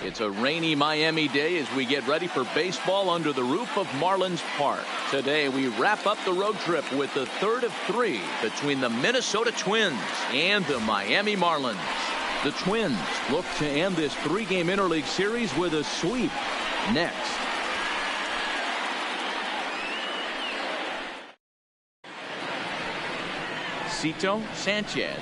It's a rainy Miami day as we get ready for baseball under the roof of Marlins Park. Today we wrap up the road trip with the third of three between the Minnesota Twins and the Miami Marlins. The Twins look to end this three-game interleague series with a sweep. Next. Cito Sanchez.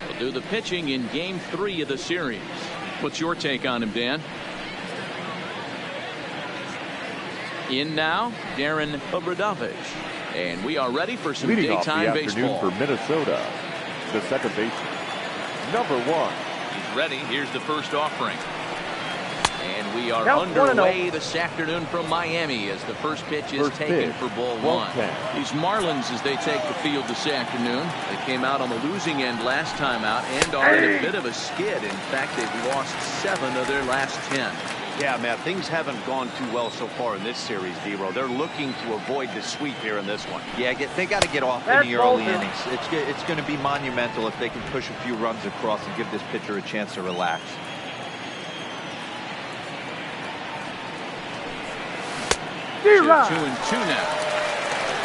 We'll do the pitching in game 3 of the series. What's your take on him, Dan? In now, Darren Obradovich. And we are ready for some Leading daytime off the baseball. afternoon for Minnesota, the second baseman, number 1. He's ready. Here's the first offering. And we are Count underway this afternoon from Miami as the first pitch is taken for ball 1. These Marlins, as they take the field this afternoon, they came out on the losing end last time out and are in a bit of a skid. In fact, they've lost 7 of their last 10. Yeah, Matt, things haven't gone too well so far in this series, D-Row. They're looking to avoid the sweep here in this one. Yeah, they got to get off in the early innings. It's going to be monumental if they can push a few runs across and give this pitcher a chance to relax. So 2-2 now.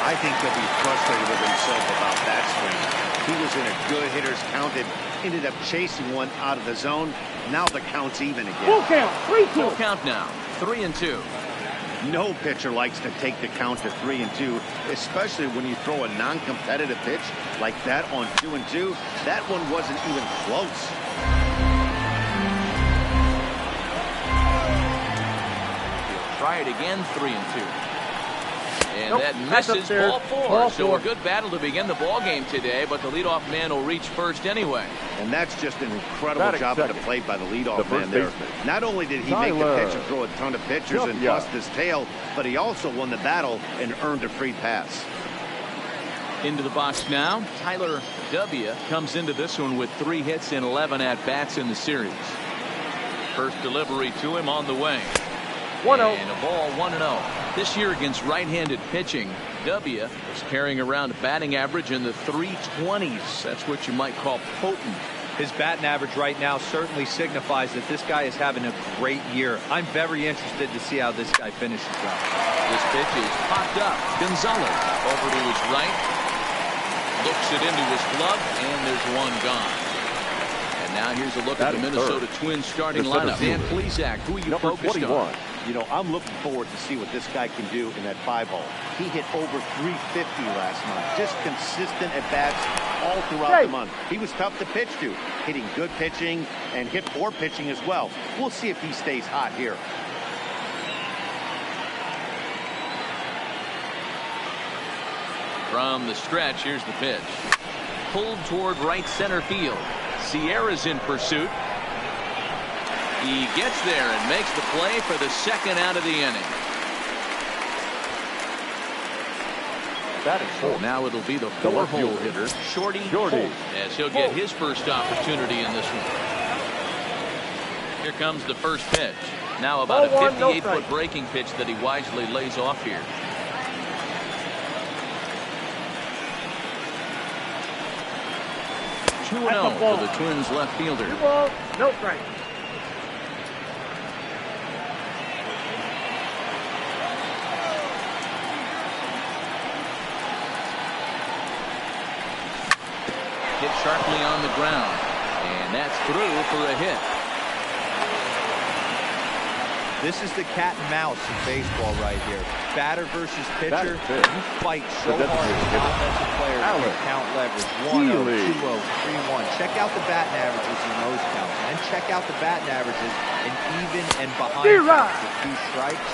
I think he'll be frustrated with himself about that swing. He was in a good hitter's count and ended up chasing one out of the zone. Now the count's even again. Full count, 3-2. Full count now, 3-2. No pitcher likes to take the count to 3-2, especially when you throw a non-competitive pitch like that on 2-2. That one wasn't even close. Try it again, 3-2. And Nope, that that's misses upstairs. ball 4. Ball So 4. a good battle to begin the ball game today, but the leadoff man will reach first anyway. And that's just an incredible Batting job at the second. plate by the leadoff The man first there. baseman, Not only did he make the Tyler pitch and throw a ton of pitchers and Duffy. bust his tail, but he also won the battle and earned a free pass. Into the box now, Tyler W. comes into this one with 3 hits and 11 at-bats in the series. First delivery to him on the way. 1-0. And a ball 1-0. This year against right-handed pitching, W is carrying around a batting average in the 320s. That's what you might call potent. His batting average right now certainly signifies that this guy is having a great year. I'm very interested to see how this guy finishes up. This pitch is popped up. Gonzalez over to his right. Looks it into his glove, and there's one gone. And now here's a look at the Minnesota Twins starting lineup. Dan Plesac, who are you number focused 21. on? You know, I'm looking forward to see what this guy can do in that 5-hole. He hit over 350 last month. Just consistent at bats all throughout the month. He was tough to pitch to, hitting good pitching and hit poor pitching as well. We'll see if he stays hot here. From the stretch, here's the pitch. Pulled toward right center field. Sierra's in pursuit. He gets there and makes the play for the second out of the inning. Batting fourth. Now it'll be the The 4-hole left hitter, Shorty Holt, as he'll get his first opportunity in this one. Here comes the first pitch. Now about a Ball 1, no 58-foot breaking pitch that he wisely lays off here. That's a 2-0 ball. for the Twins left fielder. 2 balls, no strike. Hit sharply on the ground, and that's through for a hit. This is the cat and mouse in baseball right here. Batter versus pitcher. You fight so hard as an offensive player to count leverage. 1-0, 2-0, 3-1. Check out the batting averages in those counts. And check out the batting averages in even and behind counts. With 2 strikes,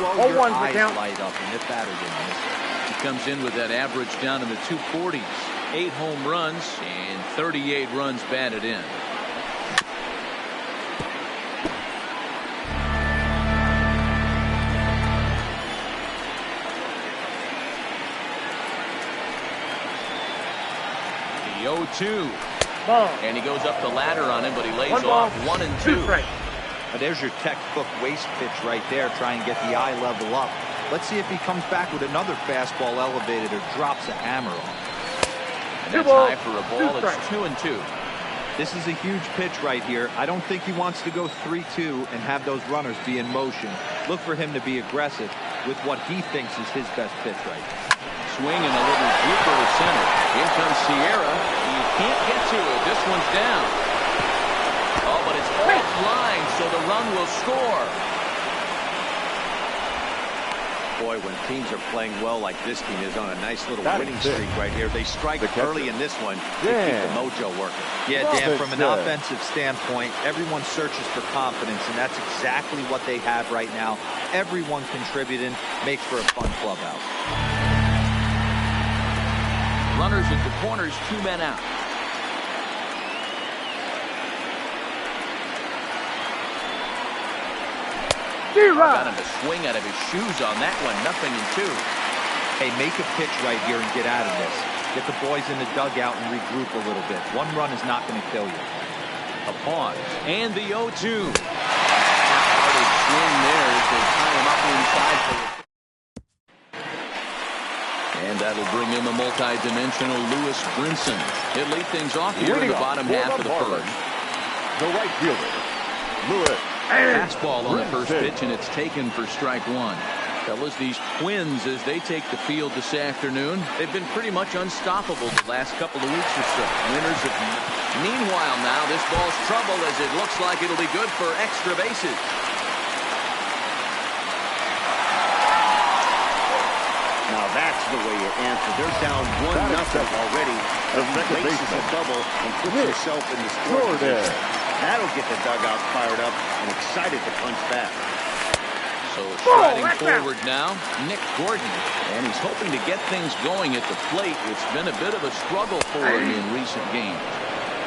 2-0, your eyes light up, and this batter didn't miss it. He comes in with that average down in the 240s. 8 home runs and 38 runs batted in. The 0-2. Ball. And he goes up the ladder on him, but he lays off 1 and 2. There's your textbook waist pitch right there. Try and get the eye level up. Let's see if he comes back with another fastball elevated or drops a hammer on. And that's high for a ball. It's 2 and 2. This is a huge pitch right here. I don't think he wants to go 3-2 and have those runners be in motion. Look for him to be aggressive with what he thinks is his best pitch right now. Swing and a little blooper to center. In comes Sierra. He can't get to it. This one's down. Oh, but it's offline, so the run will score. Boy, when teams are playing well like this team is on a nice little winning streak right here, they strike early in this one to keep the mojo working. Yeah, Dan, from an offensive standpoint, everyone searches for confidence, and that's exactly what they have right now. Everyone contributing makes for a fun clubhouse. Runners at the corners, 2 men out. Got him to swing out of his shoes on that one. 0-2. Hey, make a pitch right here and get out of this. Get the boys in the dugout and regroup a little bit. 1 run is not going to kill you. A pause. And the 0-2. Half-hearted swing there as they tie him up inside for the... And that'll bring in the multi-dimensional Lewis Brinson. He'll lead things off here in the bottom half of the first. The right fielder, Lewis. Fastball on the first pitch, and it's taken for strike 1. Fellas, these Twins, as they take the field this afternoon, they've been pretty much unstoppable the last couple of weeks or so. Winners of... Meanwhile, now, this ball's trouble as it looks like it'll be good for extra bases. Now that's the way you answer. They're down 1-0 already. The base is a double and put yourself in the score position. That'll get the dugout fired up and excited to punch back. So striding forward now, Nick Gordon. And he's hoping to get things going at the plate. It's been a bit of a struggle for him in recent games.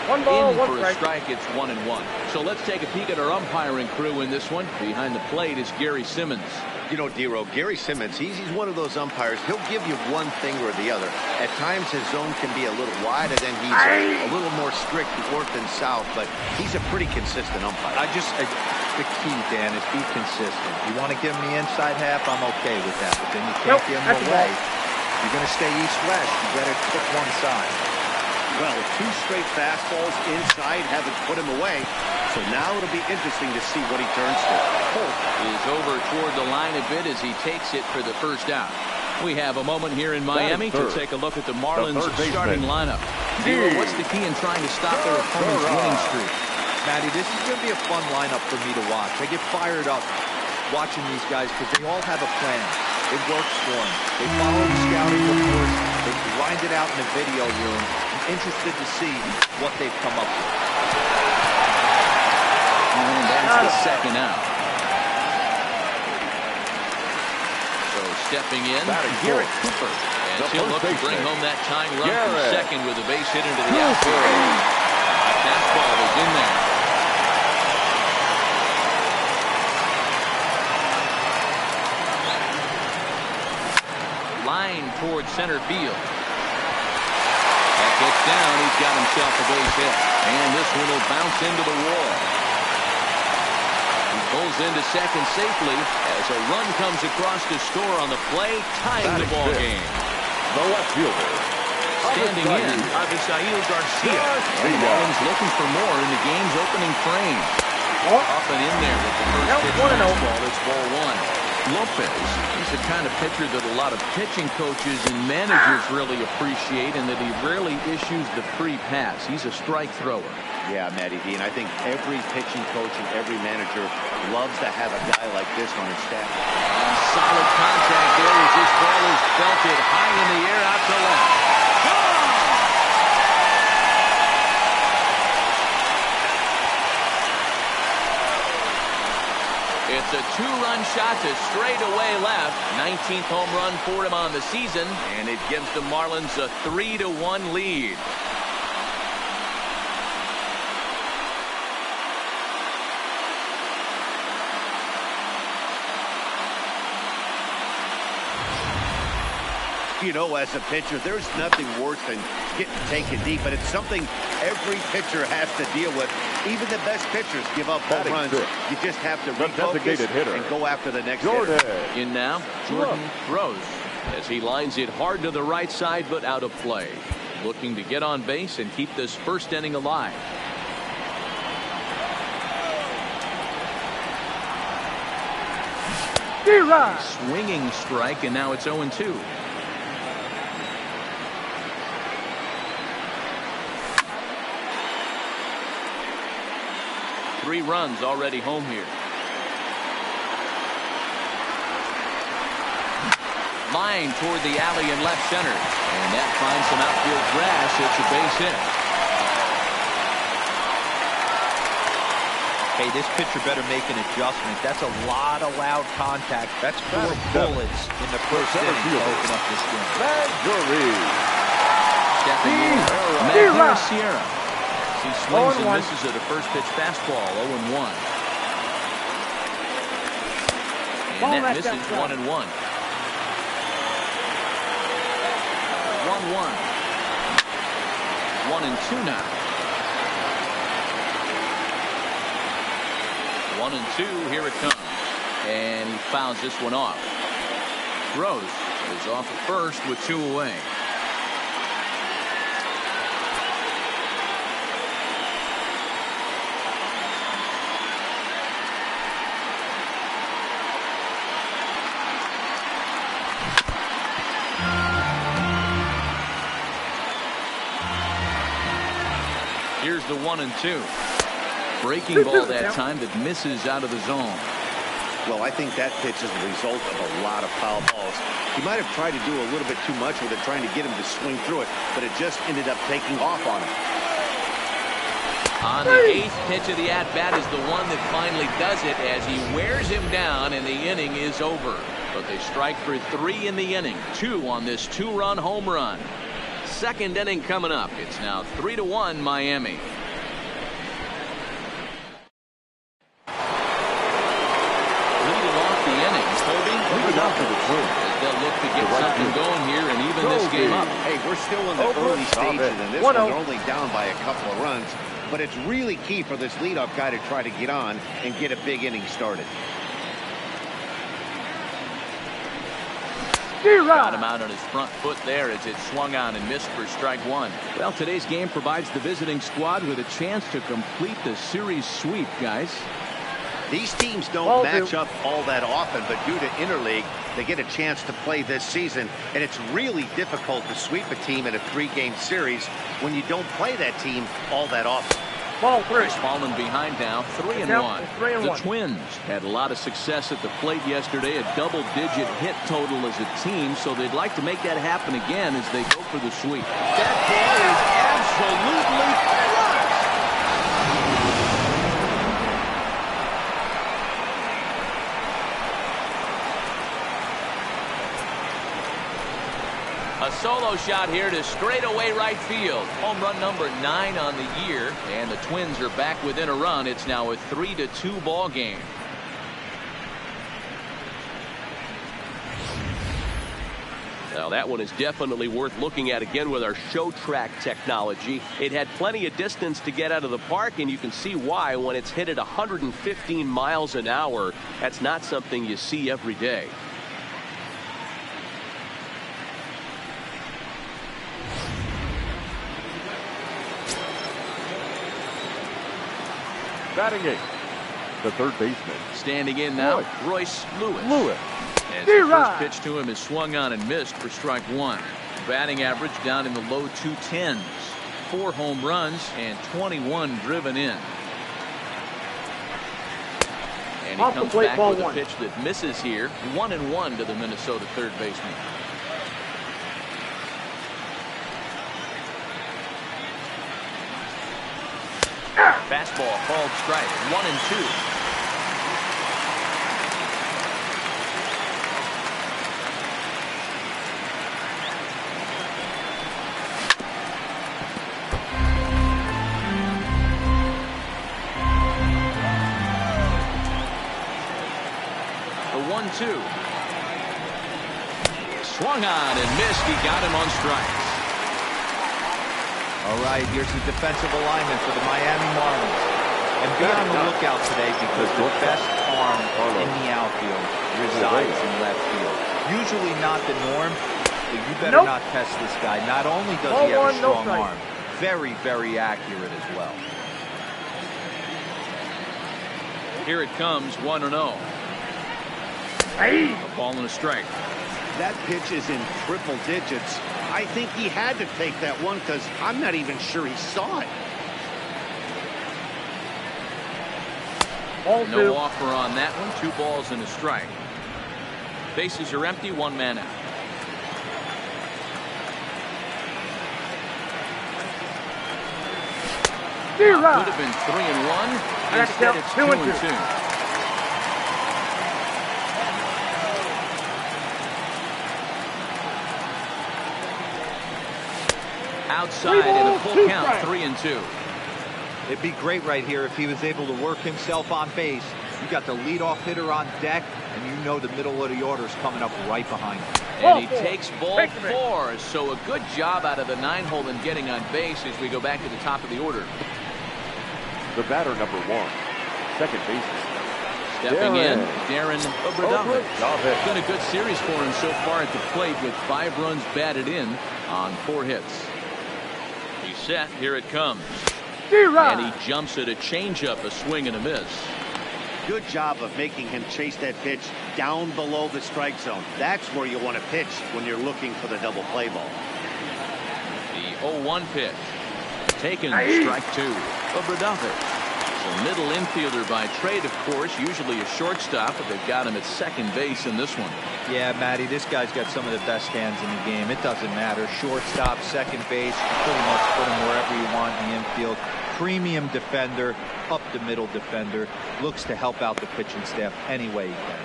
1 ball, in 1 for a strike. strike, it's 1-1. So let's take a peek at our umpiring crew in this one. Behind the plate is Gary Simmons. You know, Dero, Gary Simmons, he's one of those umpires. He'll give you one thing or the other. At times, his zone can be a little wide, and then he's a little more strict north and south, but he's a pretty consistent umpire. The key, Dan, is be consistent. You want to give him the inside half, I'm okay with that, but then you can't give him away. You're going to stay east-west. You better pick one side. Well, 2 straight fastballs inside haven't put him away. So now it'll be interesting to see what he turns to. Holt is over toward the line a bit as he takes it for the first out. We have a moment here in Miami to take a look at the Marlins starting lineup. Dero, what's the key in trying to stop their opponent's winning streak? Matty, this is going to be a fun lineup for me to watch. I get fired up watching these guys because they all have a plan. It works for them. They follow the scouting reports. They grind it out in the video room. I'm interested to see what they've come up with. And that's the second out. So stepping in, Garrett Cooper. And he'll look to bring home that tying run from second with a base hit into the outfield. Fastball is in there. Line towards center field. That gets down. He's got himself a base hit. And this one will bounce into the wall. He pulls into second safely as a run comes across to score on the play, tying the ball game. The left fielder, standing in, Avisail Garcia. And the Marlins looking for more in the game's opening frame. Up and in there with the first pitch fastball. It's ball 1. Lopez, he's the kind of pitcher that a lot of pitching coaches and managers really appreciate, and that he rarely issues the free pass. He's a strike thrower. Yeah, Matty D, and I think every pitching coach and every manager loves to have a guy like this on his staff. Solid contact there as this ball is belted high in the air out to left. It's a two-run shot to straightaway left. 19th home run for him on the season, and it gives the Marlins a 3-1 lead. You know, as a pitcher, there's nothing worse than getting taken deep, but it's something every pitcher has to deal with. Even the best pitchers give up home runs. You just have to refocus and go after the next hitter. In now, Jordan throws as he lines it hard to the right side, but out of play. Looking to get on base and keep this first inning alive. Swinging strike, and now it's 0-2. Three runs already home here. Line toward the alley in left center. And that finds some outfield grass. It's a base hit. Hey, this pitcher better make an adjustment. That's a lot of loud contact. That's 4 bullets in the first inning to open up this game. Stepping in, Matt Sierra. He swings and misses at a first pitch fastball, 0-1. And that misses 1-1. 1-1. 1-2 now. 1-2, here it comes. And he fouls this one off. Rose is off at first with 2 away. Here's the 1-2. Breaking ball that time that misses out of the zone. Well, I think that pitch is the result of a lot of foul balls. He might have tried to do a little bit too much with it, trying to get him to swing through it, but it just ended up taking off on him. On the 8th pitch of the at-bat is the one that finally does it as he wears him down, and the inning is over. But they strike for 3 in the inning, 2 on this 2-run home run. Second inning coming up. It's now 3-1 Miami. Leading off the inning, Toby. They'll look to get something going here and even this game up. Hey, we're still in the early stages, and this one's only down by a couple of runs. But it's really key for this leadoff guy to try to get on and get a big inning started. Got him out on his front foot there as it swung on and missed for strike 1. Well, today's game provides the visiting squad with a chance to complete the series sweep, guys. These teams don't match up all that often, but due to interleague, they get a chance to play this season, and it's really difficult to sweep a team in a 3-game series when you don't play that team all that often. Ball 3. Falling behind now, 3-1. The Twins had a lot of success at the plate yesterday, a double-digit hit total as a team, so they'd like to make that happen again as they go for the sweep. That ball is absolutely crushed. A solo shot here to straightaway right field. Home run number 9 on the year, and the Twins are back within a run. It's now a 3-2 ball game. Now that one is definitely worth looking at again with our show track technology. It had plenty of distance to get out of the park, and you can see why when it's hit at 115 miles an hour. That's not something you see every day. Batting 8, the third baseman. Standing in now, Royce Lewis. As the first pitch to him is swung on and missed for strike 1. Batting average down in the low 210s. 4 home runs and 21 driven in. And he Off the comes plate, back ball with a one. pitch that misses here. 1-1 to the Minnesota third baseman. Fastball called strike. 1-2. The 1-2. Swung on and missed. He got him on strikes. All right, here's the defensive alignment for the Miami Marlins. And be on the lookout today because the best arm in the outfield resides in left field. Usually not the norm, but you better not test this guy. Not only does he have a strong arm, very, very accurate as well. Here it comes, 1-0. Hey. A ball and a strike. That pitch is in triple digits. I think he had to take that one because I'm not even sure he saw it. Ball No 2. offer on that one. 2 balls and a strike. Bases are empty. 1 man out. Could have been 3-1. Instead, it's 2-2. Outside and a full count, 3-2. It'd be great right here if he was able to work himself on base. You got the leadoff hitter on deck, and you know the middle of the order is coming up right behind him. And he takes ball 4. So a good job out of the 9-hole in getting on base as we go back to the top of the order. The batter, number 1, second baseman. Stepping in, Darren Obradovic. Been a good series for him so far at the plate with 5 runs batted in on 4 hits. He's set. Here it comes. And he jumps at a changeup, a swing and a miss. Good job of making him chase that pitch down below the strike zone. That's where you want to pitch when you're looking for the double play ball. The 0-1 pitch. Taken, strike 2. Obradovic. A middle infielder by trade, of course, usually a shortstop, but they've got him at second base in this one. Yeah, Matty, this guy's got some of the best hands in the game. It doesn't matter. Shortstop, second base, you pretty much put him wherever you want in the infield. Premium defender, up the middle defender. Looks to help out the pitching staff any way he can.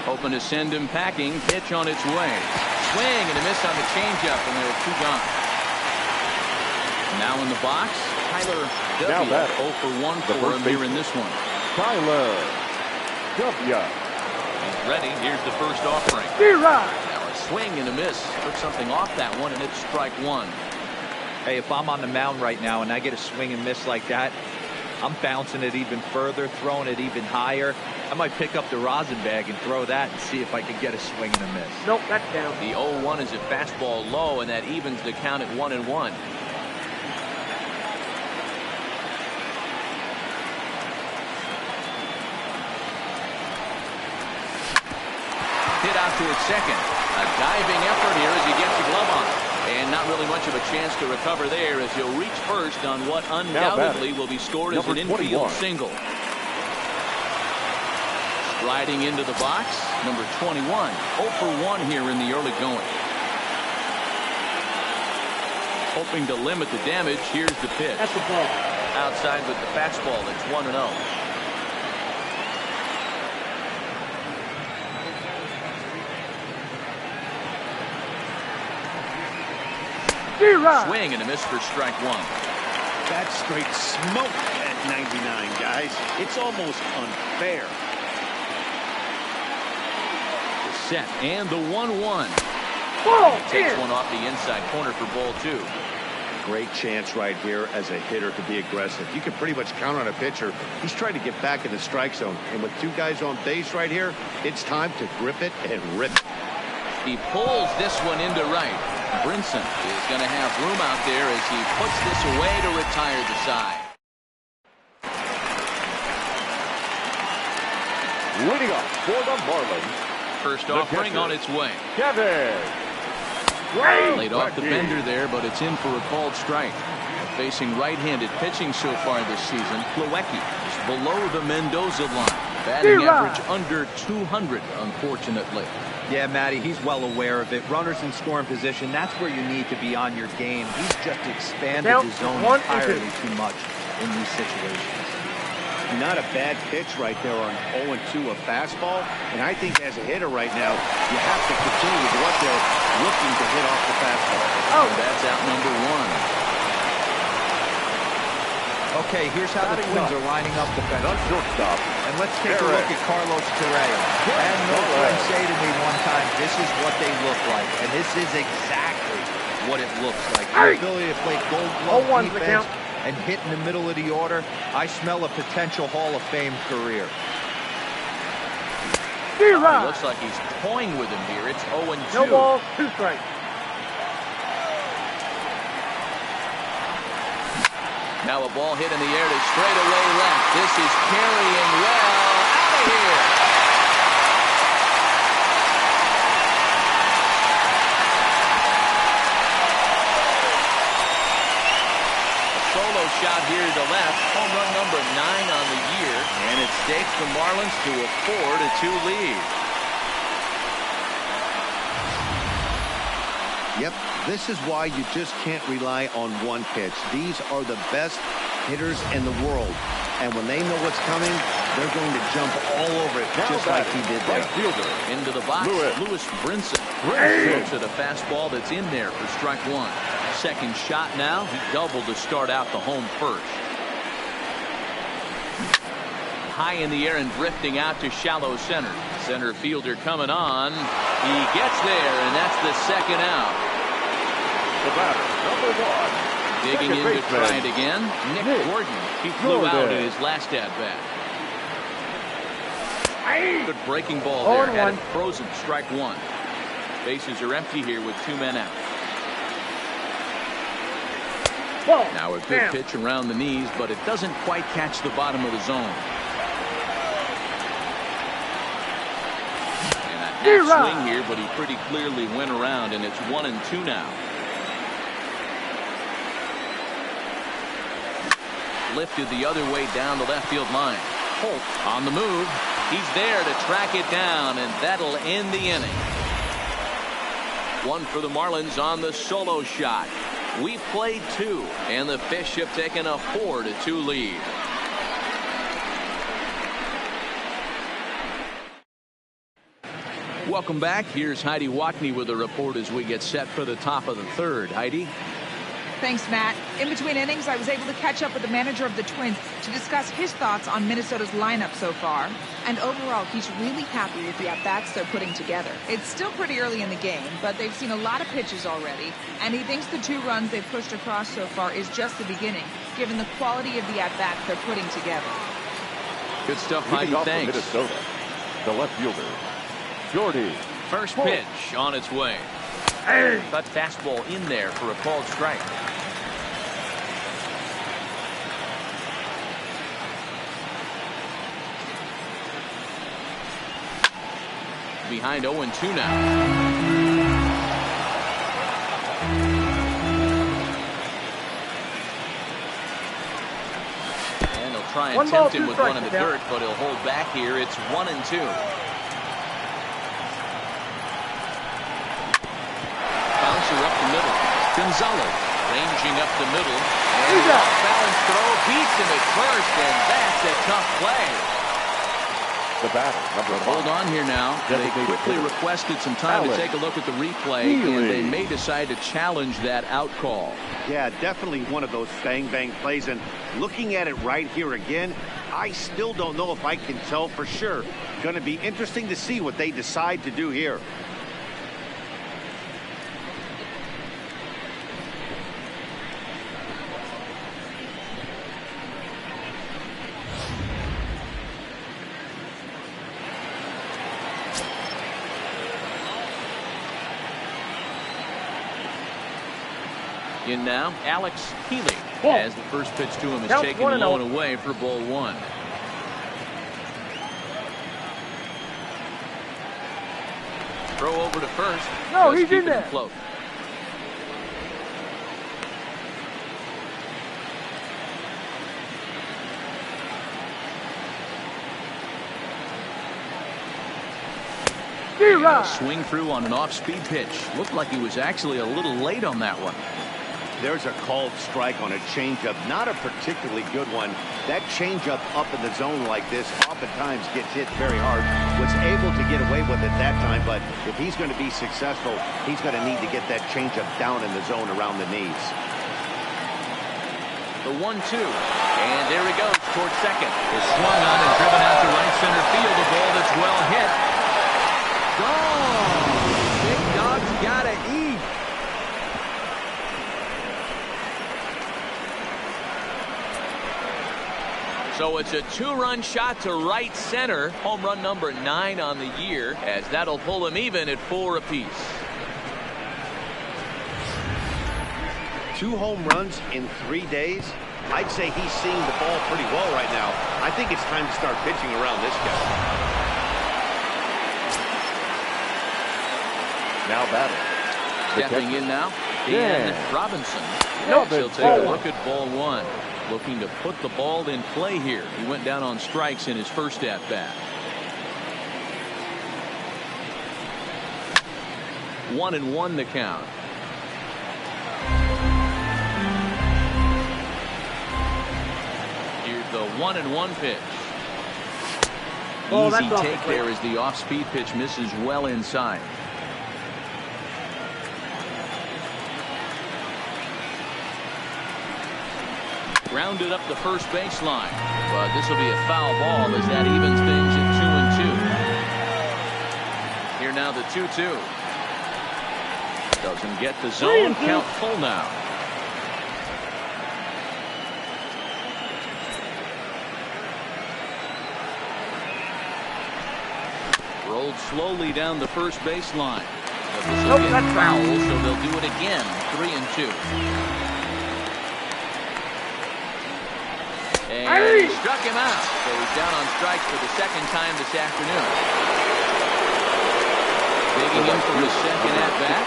Hoping to send him packing. Pitch on its way. Swing and a miss on the changeup, and there are 2 gone. Now in the box, Tyler W. 0 for 1 for him here in this one. Tyler W. He's ready. Here's the first offering. Now a swing and a miss. Took something off that one, and it's strike 1. Hey, if I'm on the mound right now and I get a swing and miss like that, I'm bouncing it even further, throwing it even higher. I might pick up the rosin bag and throw that and see if I can get a swing and a miss. Nope, that's down. The 0-1 is a fastball low, and that evens the count at 1-1. Hit out to its second. A diving effort here as he gets the glove on. And not really much of a chance to recover there as he'll reach first on what undoubtedly will be scored as an infield single. Riding into the box, number 21. 0 for 1 here in the early going. Hoping to limit the damage. Here's the pitch. That's the ball. Outside with the fastball. It's 1-0. Swing and a miss for strike 1. That's straight smoke at 99, guys. It's almost unfair. The set and the 1-1. Takes one off the inside corner for ball 2. Great chance right here as a hitter to be aggressive. You can pretty much count on a pitcher. He's trying to get back in the strike zone. And with 2 guys on base right here, it's time to grip it and rip it. He pulls this one into right. Brinson is going to have room out there as he puts this away to retire the side. Leading up for the Marlins. First offering on its way. Kevin. Laid off the bender there, but it's in for a called strike. Facing right-handed pitching so far this season, Plawecki is below the Mendoza line. Batting average under 200, unfortunately. Yeah, Matty, he's well aware of it. Runners in scoring position, that's where you need to be on your game. He's just expanded his zone entirely too much in these situations. Not a bad pitch right there on 0-2, a fastball. And I think as a hitter right now, you have to continue with what they're looking to hit off the fastball. Oh, that's out number one. Okay, here's how the Twins are lining up defensively. And let's take a look at Carlos Correa. And no friend say to me one time, this is what they look like. And this is exactly what it looks like. The ability to play gold glove defense and hit in the middle of the order. I smell a potential Hall of Fame career. It looks like he's toying with him here. It's 0-2. No balls, 2 strikes. Now a ball hit in the air to straightaway left. This is carrying well out of here. A solo shot here to the left. Home run number 9 on the year. And it stakes the Marlins to a 4-2 lead. Yep, this is why you just can't rely on one pitch. These are the best hitters in the world. And when they know what's coming, they're going to jump all over it, just like he did there. Right fielder. Into the box, Lewis Brinson. Looks at a fastball that's in there for strike one. Second shot now. He doubled to start out the home first. High in the air and drifting out to shallow center. Center fielder coming on. He gets there, and that's the second out. The batter, number 1. Digging in to try it again. Nick Gordon. He flew out in his last at-bat. Good breaking ball there. Had it frozen. Strike one. Bases are empty here with 2 men out. Now a good pitch around the knees, but it doesn't quite catch the bottom of the zone. And a half swing here, but he pretty clearly went around, and it's 1-2 now. Lifted the other way down the left field line. Holt on the move. He's there to track it down, and that'll end the inning. One for the Marlins on the solo shot. We played 2, and the Fish have taken a 4-2 lead. Welcome back. Here's Heidi Watney with a report as we get set for the top of the third. Heidi? Thanks, Matt. In between innings, I was able to catch up with the manager of the Twins to discuss his thoughts on Minnesota's lineup so far. And overall, he's really happy with the at-bats they're putting together. It's still pretty early in the game, but they've seen a lot of pitches already. And he thinks the 2 runs they've pushed across so far is just the beginning, given the quality of the at-bats they're putting together. Good stuff, Heidi. Thanks. Minnesota, the left fielder, Jordy. First pitch on its way. Cut fastball in there for a called strike. Behind 0-2 now. And he'll try and tempt him with one in the dirt, but he'll hold back here. It's 1-2. Bouncer up the middle. Gonzalez ranging up the middle. And off-balance throw beats him at first, and that's a tough play. The batter, number 5. Hold on here now. They quickly requested some time to take a look at the replay, and they may decide to challenge that out call. Yeah, definitely one of those bang-bang plays. And looking at it right here again, I still don't know if I can tell for sure. Going to be interesting to see what they decide to do here. In now, Alex Healy, as the first pitch to him is taken low and away for ball one. Throw over to first. No, he's in there. Float. Swing through on an off-speed pitch. Looked like he was actually a little late on that one. There's a called strike on a changeup, not a particularly good one. That changeup up in the zone like this oftentimes gets hit very hard. Was able to get away with it that time, but if he's going to be successful, he's going to need to get that changeup down in the zone around the knees. The 1-2, and there he goes towards second. Is swung on and driven out to right center field. A ball that's well hit. Gone. Big dog's gotta eat. So it's a 2-run shot to right center. Home run number 9 on the year, as that'll pull him even at 4 apiece. 2 home runs in 3 days. I'd say he's seeing the ball pretty well right now. I think it's time to start pitching around this guy. Now batting. Stepping in now, Dan Robinson. He'll take a look at ball one. Looking to put the ball in play here. He went down on strikes in his first at-bat. 1-1 the count. Here's the 1-1 pitch. Easy take there as the off-speed pitch misses well inside. Grounded up the first baseline, but this will be a foul ball as that evens things at 2-2. Here now the 2-2. Doesn't get the zone. Count full now. Rolled slowly down the first baseline. But this will get foul, so they'll do it again. 3-2. And he struck him out. So he's down on strikes for the second time this afternoon. Digging in for his second at-bat,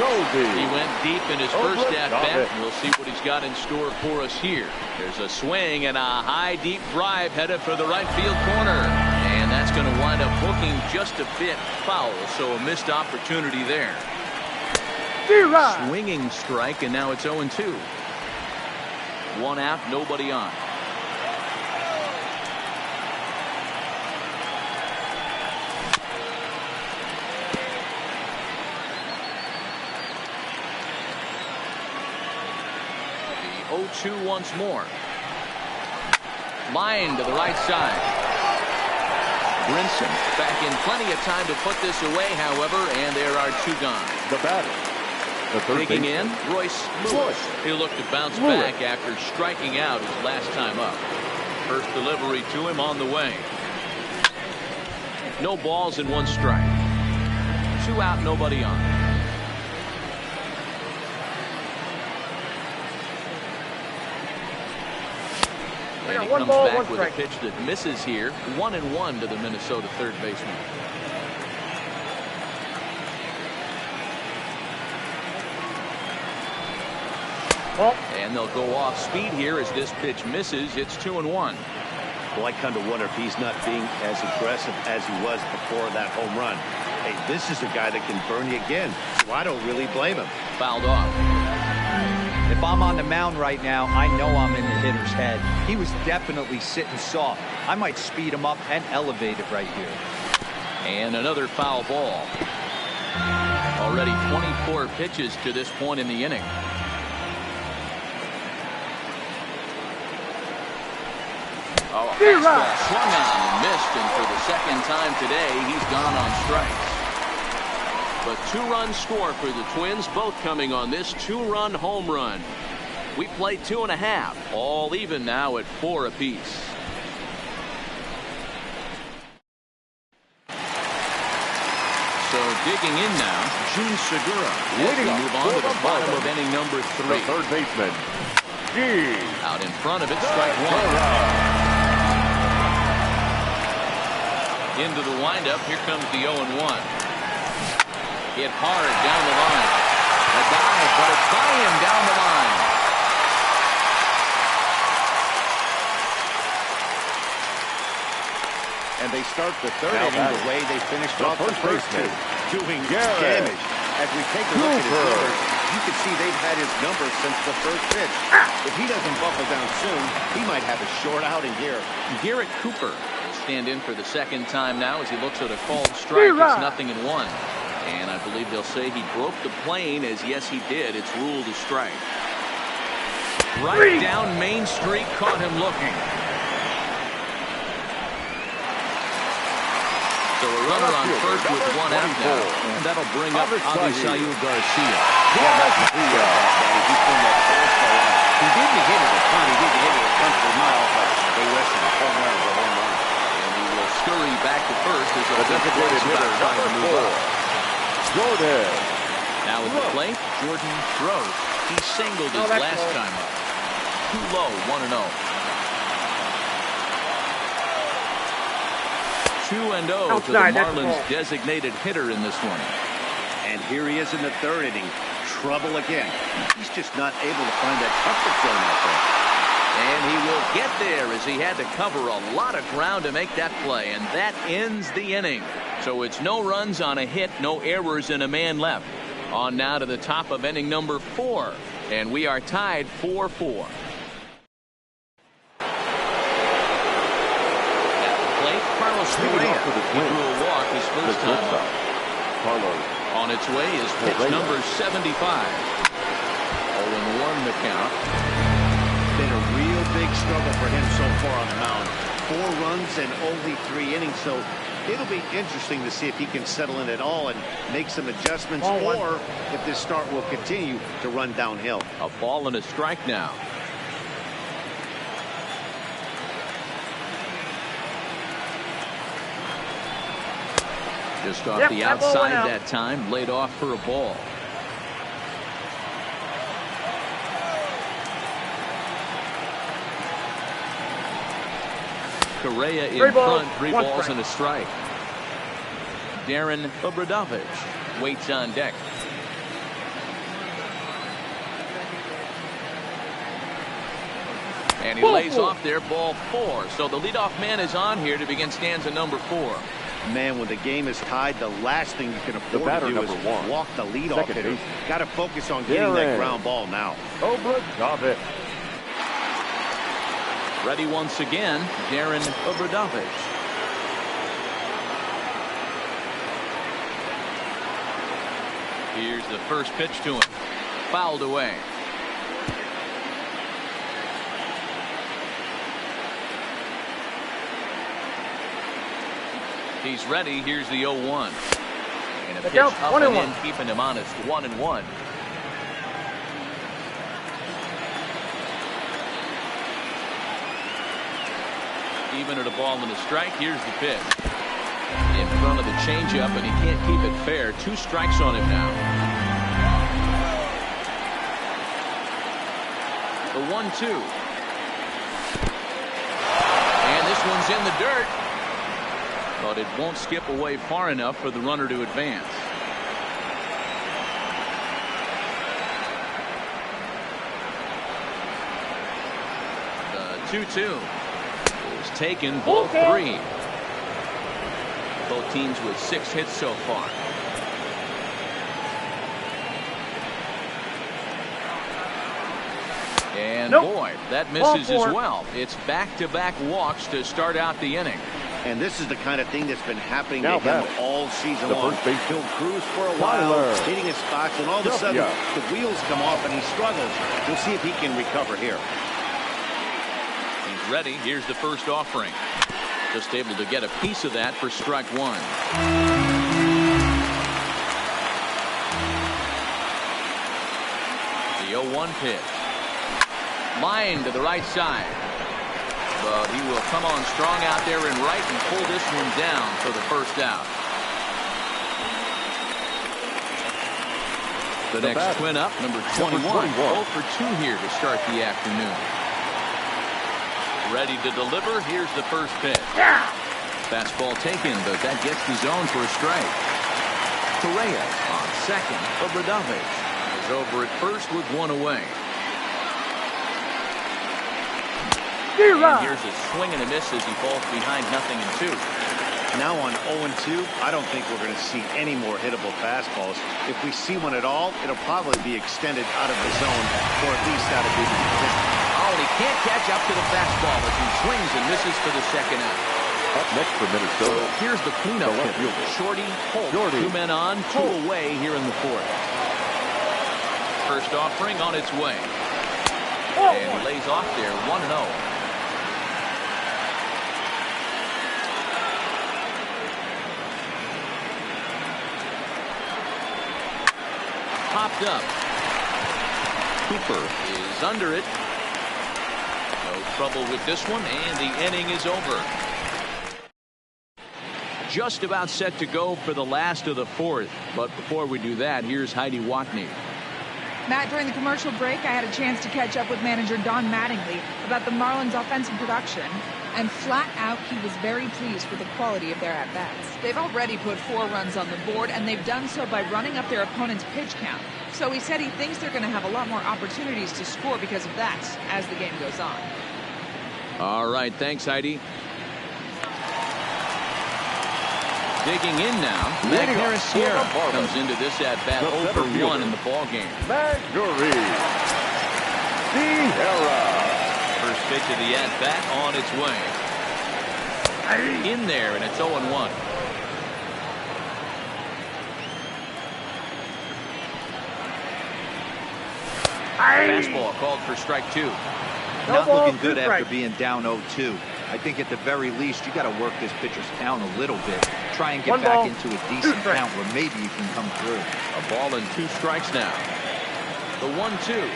Colby. He went deep in his first at-bat. We'll see what he's got in store for us here. There's a swing and a high, deep drive headed for the right field corner. And that's going to wind up hooking just a bit foul, so a missed opportunity there. Swinging strike, and now it's 0-2. 1 out, nobody on. The 0-2 once more. Line to the right side. Brinson back in plenty of time to put this away, however, and there are 2 gone. The batter. Digging in, Royce Lewis. He'll look to bounce back after striking out his last time up. First delivery to him on the way. No balls and 1 strike. 2 out, nobody on. And he comes back with a pitch that misses here. 1-1 to the Minnesota third baseman. And they'll go off speed here as this pitch misses. It's 2-1. Well, I kind of wonder if he's not being as aggressive as he was before that home run. Hey, this is a guy that can burn you again, so I don't really blame him. Fouled off. If I'm on the mound right now, I know I'm in the hitter's head. He was definitely sitting soft. I might speed him up and elevate it right here. And another foul ball. Already 24 pitches to this point in the inning. Fastball swung on and missed, and for the second time today, he's gone on strikes. But 2-run score for the Twins, both coming on this 2-run home run. We play 2.5, all even now at 4 apiece. So digging in now, Jun Segura. As we move on to the bottom of inning number 3. The third baseman, G. Out in front of it, strike one. Into the windup, here comes the 0-1. Hit hard down the line. A dive, but it's by him down the line. And they start the third inning the way they finished off the first two, doing damage. As we take a look at his numbers, you can see they've had his numbers since the first pitch. If he doesn't buckle down soon, he might have a short outing here. Garrett Cooper will stand in for the second time now as he looks at a called strike. It's 0-1. And I believe they'll say he broke the plane, as yes he did. It's ruled a strike. Right down Main Street, caught him looking. So a runner on first with one out now. And that'll bring up Avisail Garcia. He didn't hit it a ton. He didn't hit it a ton per mile, but they listen. Home run is a home run. And he will scurry back to first as the designated hitter, number 4, Jordan. Now at the plate, Jordan throws. He singled his last time up. Too low, 1-0. 2-0 to the Marlins designated hitter in this one. And here he is in the third inning. Trouble again. He's just not able to find that comfort zone out there. And he will get there as he had to cover a lot of ground to make that play. And that ends the inning. So it's no runs on a hit, no errors, and a man left. On now to the top of inning number 4. And we are tied 4-4. Carlos Correa threw a walk his first time up. Carlos. On its way is pitch number 75. 0-1 the count. Been a real big struggle for him so far on the mound. 4 runs and only 3 innings, so it'll be interesting to see if he can settle in at all and make some adjustments, or if this start will continue to run downhill. A ball and a strike now. Just off the outside that time, laid off for a ball. Correa in front, 3 balls and a strike. Darren Obradovich waits on deck. And he lays off there, ball 4. So the leadoff man is on here to begin stanza number 4. Man, when the game is tied, the last thing you can afford to do is walk the leadoff hitter. Got to focus on getting that ground ball now. Obradovich. Ready once again, Darren Obradovich. Here's the first pitch to him. Fouled away. He's ready. Here's the 0-1. And a pitch up and in, keeping him honest. 1-1. Even at a ball and a strike. Here's the pitch. In front of the changeup, and he can't keep it fair. 2 strikes on him now. The 1-2. And this one's in the dirt. But it won't skip away far enough for the runner to advance. The 2-2 is taken, ball 3. Both teams with 6 hits so far. And boy, that misses as well. It's back-to-back walks to start out the inning. And this is the kind of thing that's been happening to him all season long. He'll cruise for a while, hitting his spots, and all of a sudden the wheels come off and he struggles. We'll see if he can recover here. He's ready. Here's the first offering. Just able to get a piece of that for strike 1. The 0-1 pitch. Line to the right side. But he will come on strong out there in right and pull this one down for the first out. The next Twin up, number 21. 0 for 2 here to start the afternoon. Ready to deliver. Here's the first pitch. Fastball taken, but that gets the zone for a strike. Correa on second. Obradovich is over at first with one away. And here's a swing and a miss as he falls behind 0-2. Now on 0-2, I don't think we're going to see any more hittable fastballs. If we see one at all, it'll probably be extended out of the zone, or at least out of the distance. Oh, and he can't catch up to the fastball as he swings and misses for the second out. Up next for Minnesota. So here's the cleanup hitter. Shorty, Holt. 2 men on, 2 away here in the fourth. First offering on its way. And lays off there, 1-0. Popped up. Cooper is under it. No trouble with this one, and the inning is over. Just about set to go for the last of the fourth. But before we do that, here's Heidi Watney. Matt, during the commercial break, I had a chance to catch up with manager Don Mattingly about the Marlins' offensive production. And flat out, he was very pleased with the quality of their at-bats. They've already put 4 runs on the board, and they've done so by running up their opponent's pitch count. So he said he thinks they're going to have a lot more opportunities to score because of that as the game goes on. All right, thanks, Heidi. Digging in now, Magneuris Sierra comes into this at-bat 0 for 1 in the ballgame. Magneuris Sierra. First pitch of the at-bat on its way. In there, and it's 0-1. Fastball called for strike 2. Not looking good after being down 0-2. I think at the very least you got to work this pitcher's count a little bit. Try and get back into a decent count where maybe you can come through. A ball and 2 strikes now. The 1-2.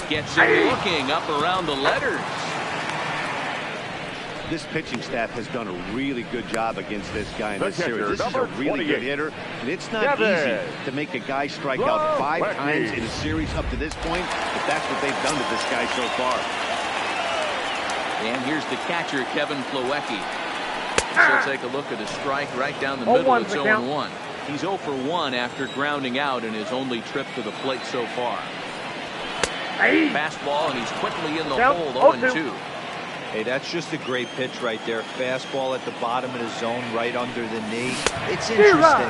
Gets it looking up around the letters. This pitching staff has done a really good job against this guy in this series. This is a really good hitter, and it's not easy to make a guy strike out 5 times in a series up to this point, but that's what they've done to this guy so far. And here's the catcher, Kevin Plawecki. So take a look at the strike right down the middle. It's 0-1. He's 0 for 1 after grounding out in his only trip to the plate so far. Fastball, and he's quickly in the hole, 0-2. Hey, that's just a great pitch right there. Fastball at the bottom of the zone, right under the knee. It's interesting.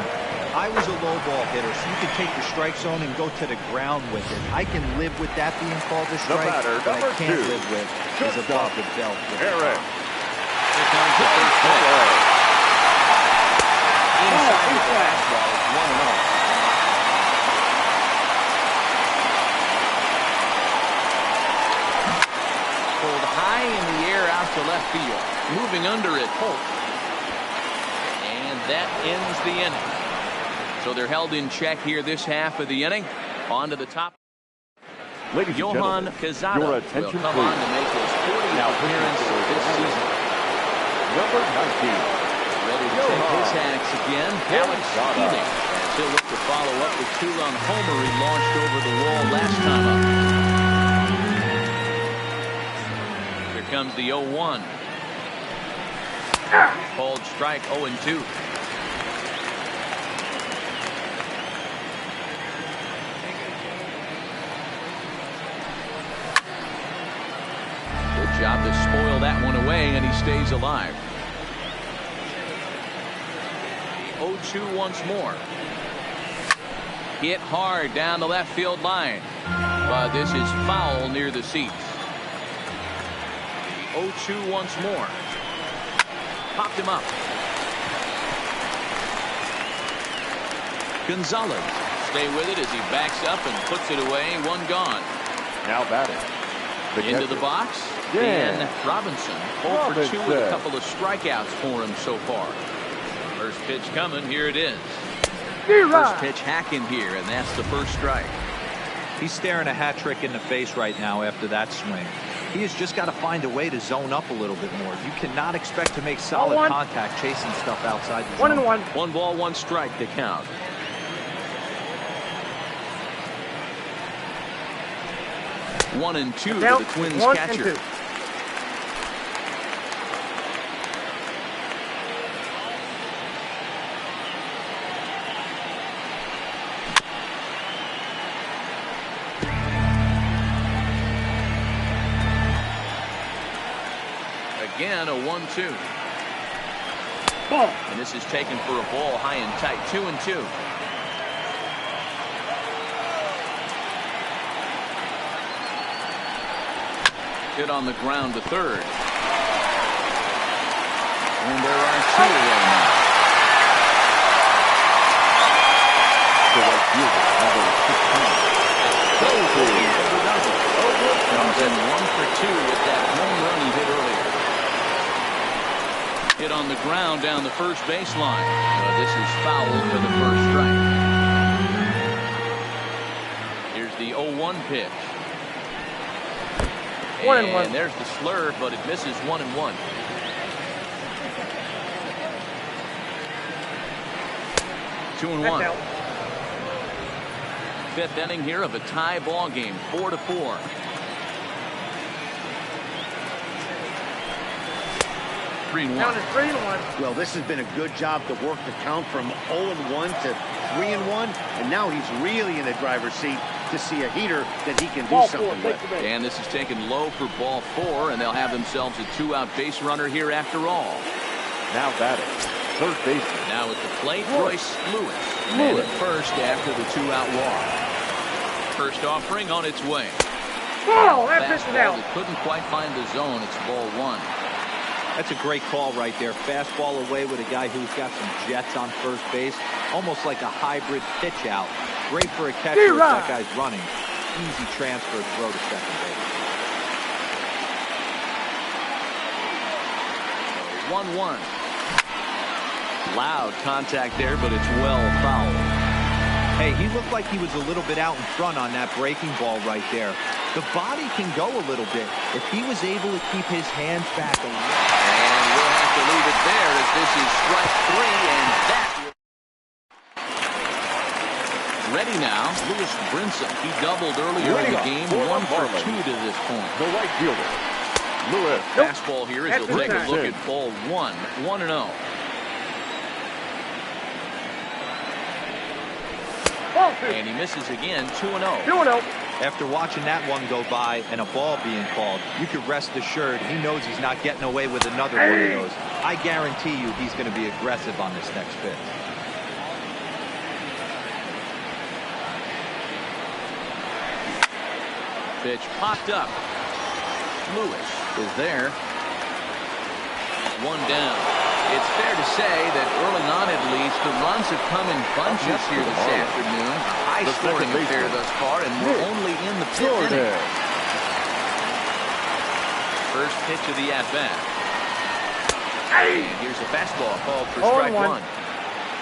I was a low ball hitter, so you can take the strike zone and go to the ground with it. I can live with that being called a strike, but I can't live with is above the belt. Eric. Here comes the first pitch. Inside the fastball, it's 1-0. High in the air out to left field. Moving under it, Holt. And that ends the inning. So they're held in check here this half of the inning. On to the top. Ladies and Johan gentlemen, Quezada your will attention come please. on to make his 40th appearance this season. Number 19. Ready to take his hacks again. Alex Keating. As he'll look to follow up with 2-run homer he launched over the wall last time up. Comes the 0-1. Called strike 0-2. Good job to spoil that one away, and he stays alive. The 0-2 once more. Hit hard down the left field line, but this is foul near the seats. 0-2 once more. Popped him up. Gonzalez. Stay with it as he backs up and puts it away. 1 gone. Now batting. Into the box. Dan Robinson. 0 for 2 with a couple of strikeouts for him so far. First pitch coming. Here it is. First pitch hacking here, and that's the first strike. He's staring a hat trick in the face right now after that swing. He has just got to find a way to zone up a little bit more. You cannot expect to make solid contact chasing stuff outside the zone. 1-1. 1 ball, 1 strike to count. 1-2 to Down. the Twins 1 and catcher. 2. Again, a 1-2. Ball. And this is taken for a ball high and tight. 2-2. Hit on the ground to third. And there are two away now. The right fielder, number 16. Comes in 1 for 2 with that home run he hit earlier. Hit on the ground down the first baseline. This is foul for the first strike. Here's the 0-1 pitch. 1-1. And there's the slurve, but it misses 1-1. Two and one. Fifth inning here of a tie ball game, 4-4. Down to 3-1. Well, this has been a good job to work the count from 0-1 to 3-1, and now he's really in the driver's seat to see a heater that he can do something with. And this is taken low for ball 4, and they'll have themselves a 2-out base runner here after all. Now batting, third baseman. Now at the plate, Royce Lewis. And at first after the 2-out walk. First offering on its way. Ball. That pitch is Fastball out. that couldn't quite find the zone. It's ball 1. That's a great call right there. Fastball away with a guy who's got some jets on first base. Almost like a hybrid pitch out. Great for a catcher if that guy's running. Easy transfer throw to second base. 1-1. Loud contact there, but it's well fouled. Hey, he looked like he was a little bit out in front on that breaking ball right there. The body can go a little bit. If he was able to keep his hands back a little. And we'll have to leave it there as this is strike 3, and that. Ready now, Lewis Brinson. He doubled earlier in the game, 1 for 2 to this point. The right fielder, Lewis. Fastball here as he'll take a look Brinson. at ball 1, 1-0. And he misses again, 2-0. 2-0. After watching that one go by and a ball being called, you could rest assured he knows he's not getting away with another one of those. I guarantee you he's going to be aggressive on this next pitch. Pitch popped up. Lewis is there. 1 down. It's fair to say that early on at least, the runs have come in bunches here this afternoon. High scoring affair thus far, and we're only in the 5th inning. First pitch of the at-bat. And here's a fastball called for strike 1.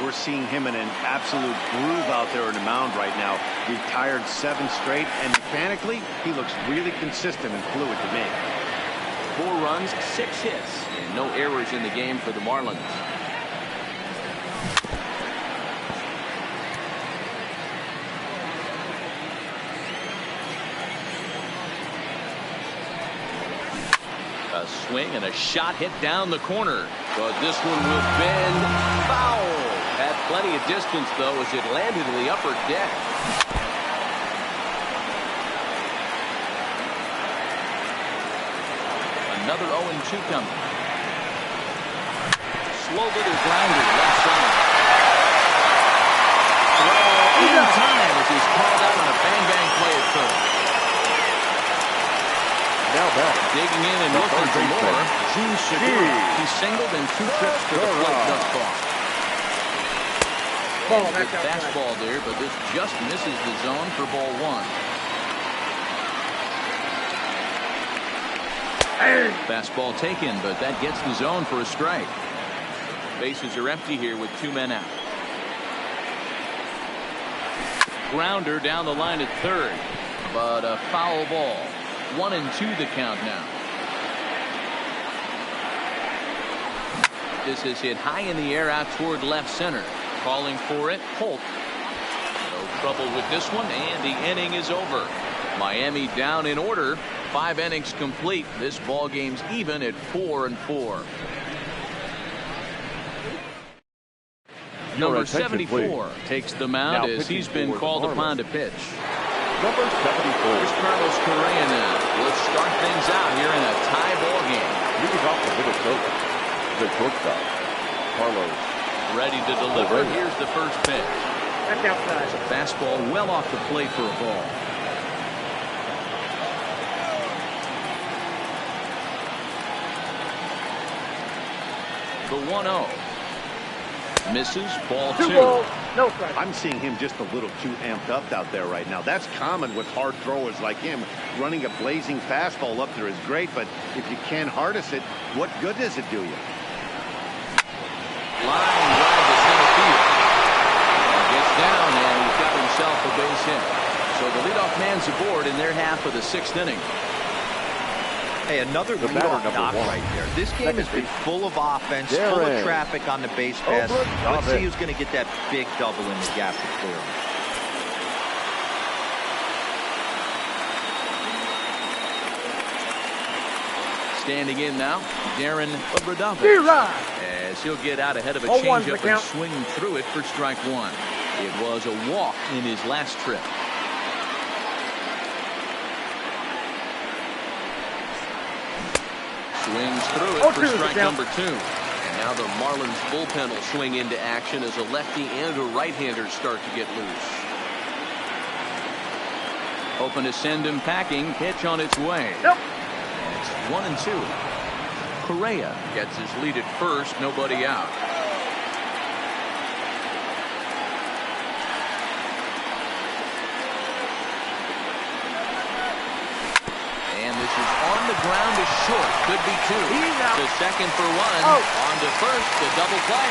We're seeing him in an absolute groove out there on the mound right now. Retired 7 straight, and mechanically, he looks really consistent and fluid to me. 4 runs, 6 hits, and no errors in the game for the Marlins. A swing and a shot hit down the corner, but this one will bend foul. Had plenty of distance, though, as it landed in the upper deck. Another 0-2 coming. Slow little grounder, left side. Throw in time as he's called out on a bang-bang play at third. Now back. Digging in and looking for more. Gene Segura. He singled in 2 trips to the plate thus far. Ball. Good fastball there, but this just misses the zone for ball 1. Fastball taken, but that gets the zone for a strike. Bases are empty here with 2 men out. Grounder down the line at third, but a foul ball. 1-2 the count now. This is hit high in the air out toward left center. Calling for it, Holt. No trouble with this one, and the inning is over. Miami down in order. 5 innings complete. This ball game's even at 4-4. Number 74 takes the mound as he's been called upon to pitch. Number 74. Here's Carlos Correa now. Let's start things out here in a tie ball game. Leading off the Minnesota, the shortstop, Carlos. Ready to deliver. Here's the first pitch. That's outside. It's a fastball well off the plate for a ball. The 1-0. Misses. Ball 2. 2 balls, no strike. I'm seeing him just a little too amped up out there right now. That's common with hard throwers like him. Running a blazing fastball up there is great, but if you can't harness it, what good does it do you? Line drive to center field. Gets down and he's got himself a base hit. So the leadoff man's aboard in their half of the 6th inning. Hey, another leadoff knock right there. This game has been full of offense, full of traffic on the base pass. Let's see who's going to get that big double in the gap to clear him. Standing in now, Darren Obradovich. As he'll get out ahead of a changeup and swing through it for strike 1. It was a walk in his last trip. Swings through it for strike number 2. And now the Marlins bullpen will swing into action as a lefty and a right-hander start to get loose. Hoping to send him packing. Pitch on its way. Nope. It's 1-2. Correa gets his lead at first. Nobody out. On the ground is short. Could be 2. To second for 1. On to first. The double play.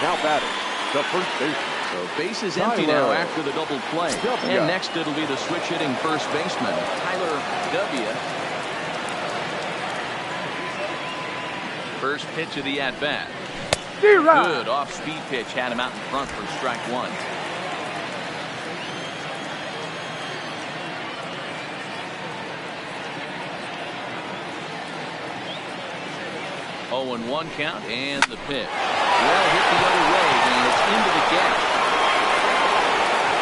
Now batting, the first baseman. So base is empty now after the double play. And next it'll be the switch hitting first baseman, Tyler W. First pitch of the at bat. Good off speed pitch had him out in front for strike 1. 0-1 count and the pitch. Well hit the other way and it's into the gap.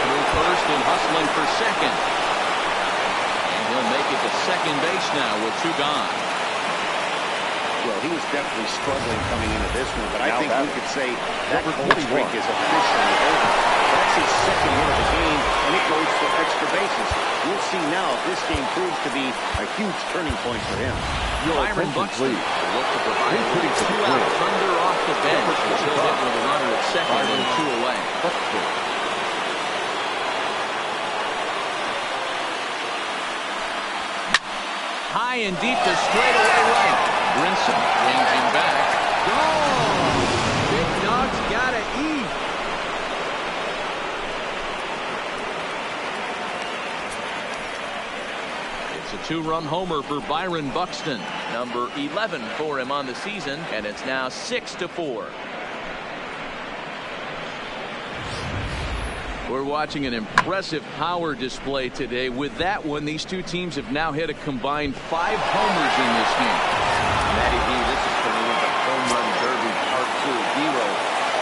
Through first and hustling for second. And he'll make it to second base now with 2 gone. Well, he was definitely struggling coming into this one, but I think we could say that cold streak is officially over. That's his second hit of the game, and it goes for extra bases. We'll see now if this game proves to be a huge turning point for him. Byron Buxton will look to provide 2-out thunder off the bench. He'll hit with a runner at second and 2 away. High and deep to straightaway right. Brinson brings him back. Big dog's gotta eat. It's a 2-run homer for Byron Buxton. Number 11 for him on the season, and it's now 6-4. We're watching an impressive power display today. With that one, these two teams have now hit a combined 5 homers in this game. Matty B, this is turning into home run derby part 2. Hero,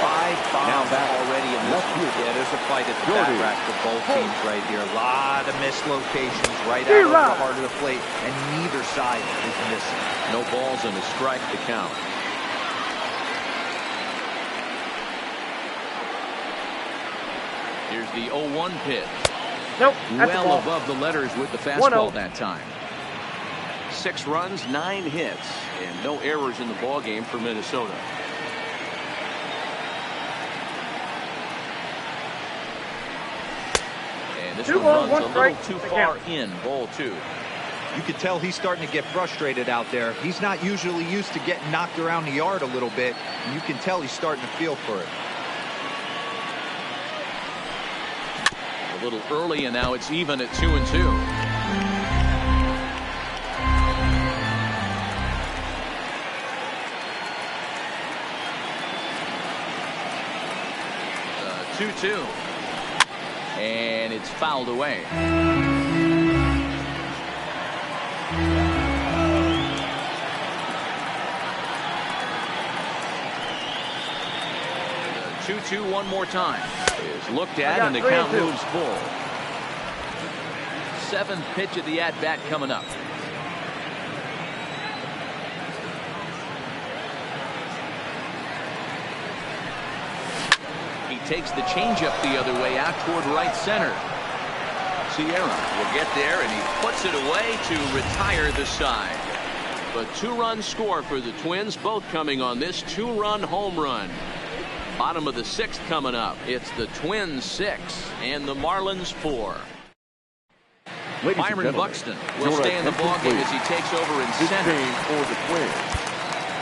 5 bombs already in this one. Yeah, there's a fight at the back rack for both teams right here. A lot of missed locations right out of the heart of the plate, and neither side is missing. No balls and a strike to count. Here's the 0-1 pitch. Nope. Well above the letters with the fastball that time. 6 runs, 9 hits, and no errors in the ball game for Minnesota. And this one runs a little too far in. Ball 2. You can tell he's starting to get frustrated out there. He's not usually used to getting knocked around the yard a little bit, and you can tell he's starting to feel for it. A little early, and now it's even at 2-2. 2-2. And it's fouled away. The 2-2 one more time is looked at, and the count moves full. Seventh pitch of the at-bat coming up. He takes the changeup the other way out toward right center. Sierra will get there, and he puts it away to retire the side. A 2-run score for the Twins, both coming on this 2-run home run. Bottom of the 6th coming up. It's the Twins 6 and the Marlins 4. Byron Buxton will stay in the ballgame as he takes over in center. For the Twins.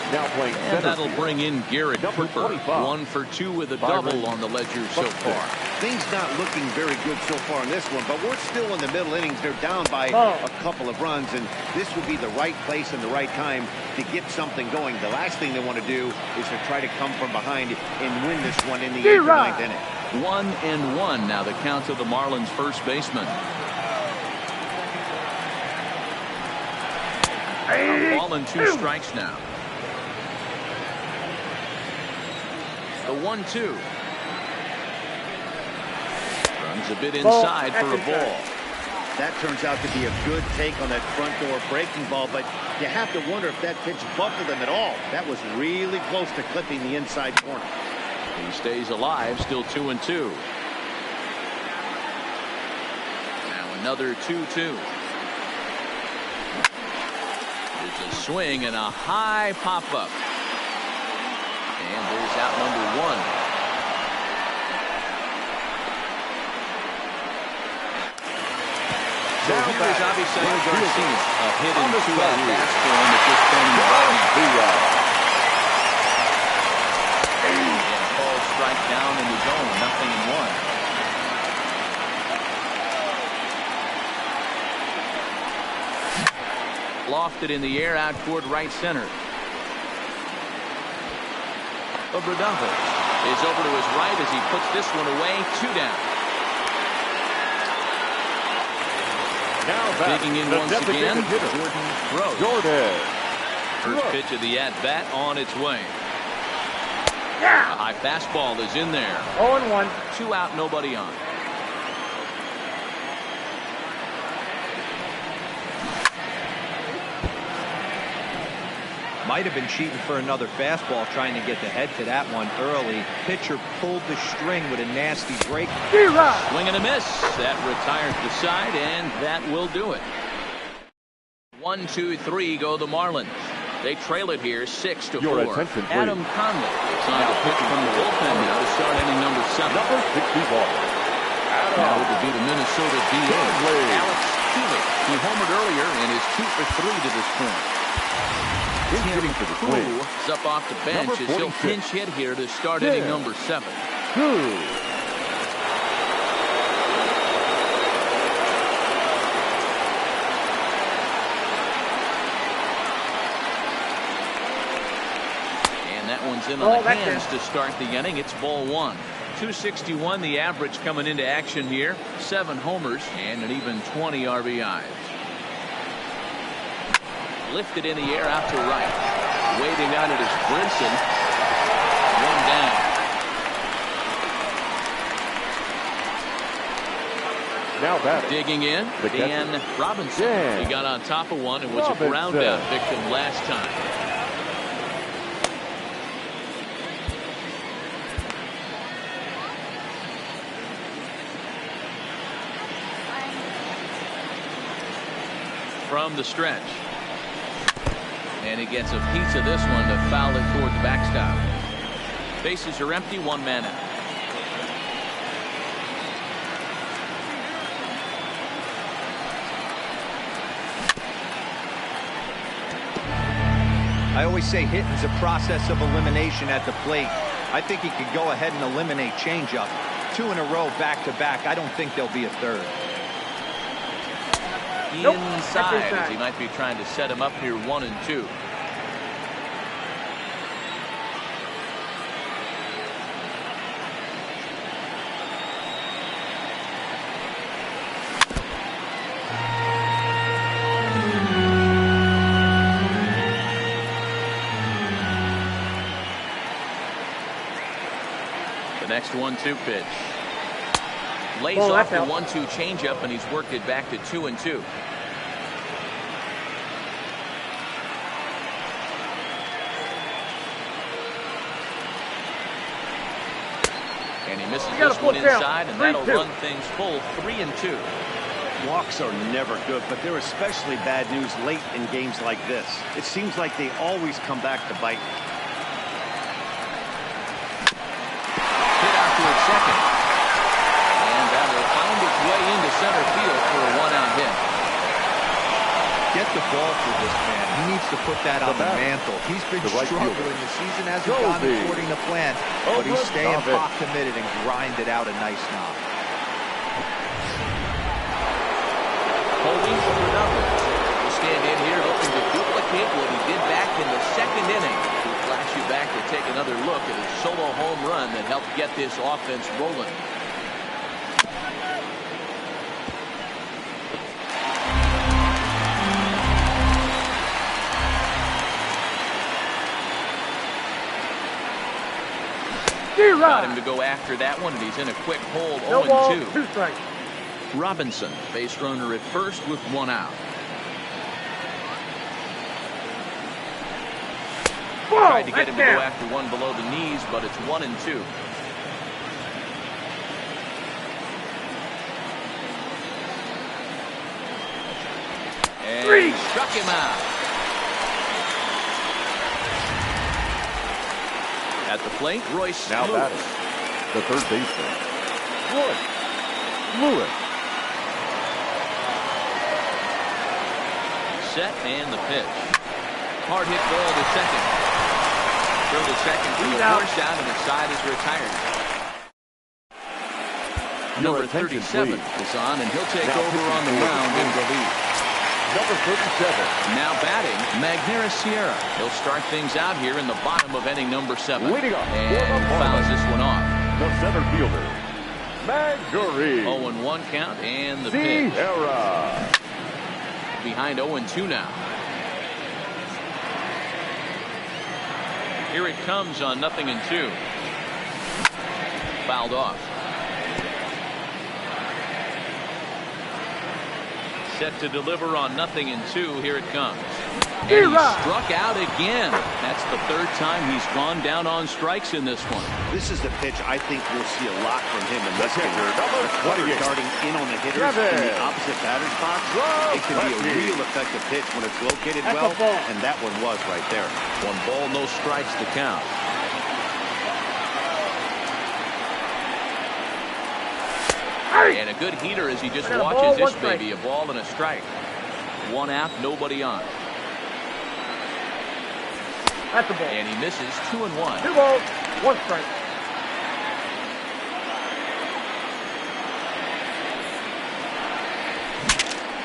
Now playing and that'll bring in Garrett Cooper. 1 for 2 with a double on the ledger so far. Things not looking very good so far in this one, but we're still in the middle innings. They're down by a couple of runs, and this would be the right place and the right time to get something going. The last thing they want to do is to try to come from behind and win this one in the 8th or 9th inning. 1-1 now the count to the Marlins first baseman. A ball and 2 strikes now. The 1-2. Runs a bit inside for a ball. That turns out to be a good take on that front door breaking ball, but you have to wonder if that pitch buckled him at all. That was really close to clipping the inside corner. He stays alive, still 2-2. Now another 2-2. There's a swing and a high pop-up. And there's out number 1. So here's Avisail Garcia. A hit in 2 at-bats for him at this point in the ball. And Paul strike down in his own. 0-1. Lofted in the air out toward right center. Obradava is over to his right as he puts this one away. 2 down. Now digging in once again, Jordan. First pitch of the at-bat on its way. Yeah. A high fastball is in there. 0-1. 2 out, nobody on. Might have been cheating for another fastball, trying to get the head to that one early. Pitcher pulled the string with a nasty break. Swing and a miss. That retires the side, and that will do it. 1, 2, 3 go the Marlins. They trail it here 6-4. Adam Conley is on the pitch from the bullpen now to start inning number 7. Number 64. Now it would be the Minnesota DA, Alex Keeler, who homered earlier and is 2 for 3 to this point. Hitting for the Twins is up off the bench as he'll pinch hit here to start inning number 7. And that one's in on the hands to start the inning. It's ball 1. 261 the average coming into action here. 7 homers and an even 20 RBIs. Lifted in the air out to right. Waving on it is Brinson. 1 down. Now batting. Digging in, Dan Robinson. Yeah. He got on top of one and was a ground out victim last time. From the stretch. And he gets a piece of this one to foul it toward the backstop. Bases are empty, 1 man out. I always say hitting's a process of elimination at the plate. I think he could go ahead and eliminate changeup. 2 in a row back to back. I don't think there'll be a third. Inside, as he might be trying to set him up here 1 and 2. next 1-2 pitch. Lays Well, off the that's out. 1-2 changeup, and he's worked it back to 2-2. And he misses You got a this one full count. inside, and that'll 3-2. run things full 3-2. Walks are never good, but they're especially bad news late in games like this. It seems like they always come back to bite. Hit out towards second. And that will find its way into center field for a 1-out hit. Get the ball for this man. He needs to put that on the mantle. He's been struggling. The season hasn't gone according to plan, but he's staying pot committed and grinded out a nice knock. Holding for the numbers. We'll stand in here hoping to duplicate what he did back in the second inning. We'll flash you back to take another look at his solo home run that helped get this offense rolling. Got him to go after that one, and he's in a quick hold. No ball, 0-2. 2 strikes. Robinson, base runner at first with 1 out. Whoa, Tried to get him to that's go down. after one below the knees, but it's 1-2. And Three. he struck him out. At the plate, Royce Now Lewis. batting, the third baseman, Royce Lewis. Set and the pitch. Hard hit ball to second. Throw to second for the first out, and the side is retired. Number attention, 37 please. is on, and he'll take Now over on the pitching for mound in relief. Number 37. Now batting, Magneuris Sierra. He'll start things out here in the bottom of inning number 7. Leading off for And the fouls Marlins, this one off. the center fielder, Magneuris 0-1 count, and the pitch. Sierra. Behind 0-2 now. Here it comes on 0-2. Fouled off. Set to deliver on 0-2. Here it comes. And he struck out again. That's the third time he's gone down on strikes in this one. This is the pitch I think we'll see a lot from him in this game. Number The cutter 28. darting in on the hitters in the opposite batter's box. It can be a real effective pitch when it's located That's well, a ball. and that one was right there. 1 ball, no strikes to count. And a good heater as he just I got a watches ball, this 1 strike. baby. A ball and a strike. 1 out, nobody on. That's a ball. And he misses 2-1. 2 balls, 1 strike.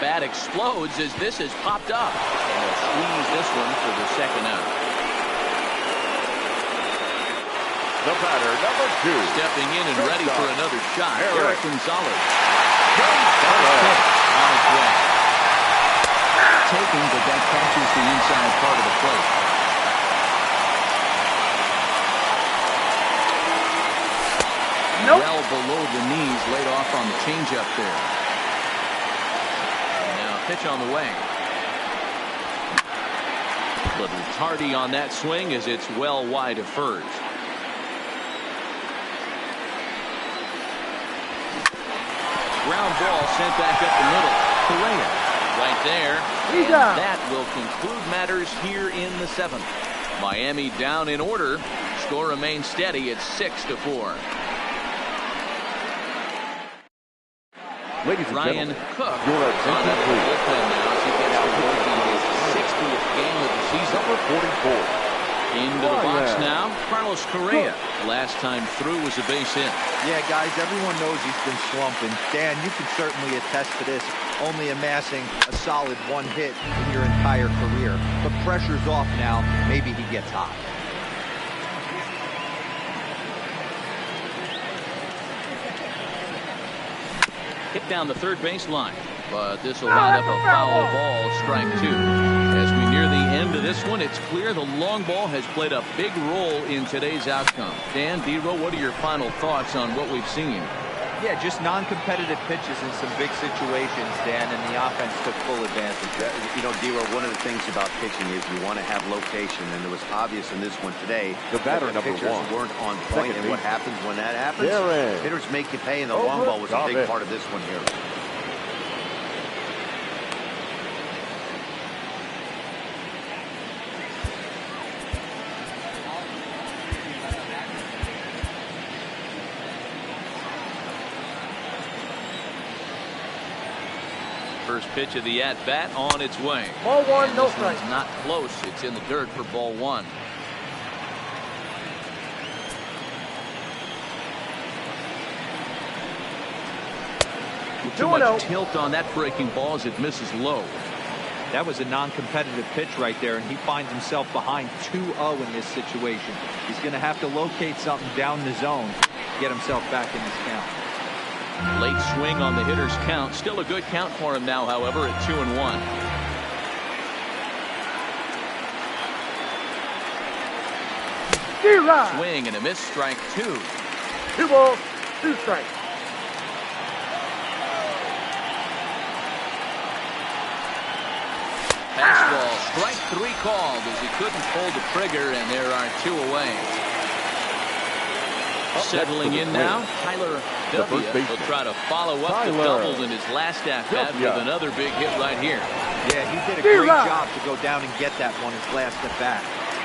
Bat explodes as this has popped up. And he'll squeeze this one for the second out. The batter, number 2. Stepping in and ready for another shot. Eric Eric Gonzalez. Gonzalez. On its way. Taking, but that catches the inside part of the plate. Nope. Well below the knees, laid off on the changeup there. Now pitch on the way. Little tardy on that swing as it's well wide of first. Ground ball sent back up the middle. Correa right there. He's And out. that will conclude matters here in the 7th. Miami down in order. Score remains steady at 6-4. Ladies and Ryan gentlemen, Cook your on attention, the please. bullpen now as he gets to work in his 60th game of the season. Number 44. Into the box Ryan now, Carlos Correa. Last time through was a base hit. Yeah, guys, everyone knows he's been slumping. Dan, you can certainly attest to this, only amassing a solid 1 hit in your entire career. But pressure's off now. Maybe he gets hot. Hit down the third base line. but this will wind up a foul ball, strike 2. As we near the end of this one, it's clear the long ball has played a big role in today's outcome. Dan, D-Row, what are your final thoughts on what we've seen? Yeah, just non-competitive pitches in some big situations, Dan, and the offense took full advantage. You know, D-Row, one of the things about pitching is you want to have location, and it was obvious in this one today. The batter, the number pitchers 1. weren't on point, and what happens when that happens? Hitters make you pay, and the long ball was a big part of this one here. First pitch of the at-bat on its way. Ball 1, And no this strike. one's not close. It's in the dirt for ball 1. Too much tilt on that breaking ball as it misses low. That was a non-competitive pitch right there, and he finds himself behind 2-0 in this situation. He's going to have to locate something down the zone to get himself back in this count. Late swing on the hitter's count. Still a good count for him now, however, at 2-1. Swing and a miss, strike 2. 2 balls, 2 strikes. Fastball, strike 3 called as he couldn't pull the trigger, and there are 2 away. Settling in now, Tyler W. will try to follow up the double in his last at-bat with another big hit right here. Yeah, he did a great job to go down and get that one his last at-bat.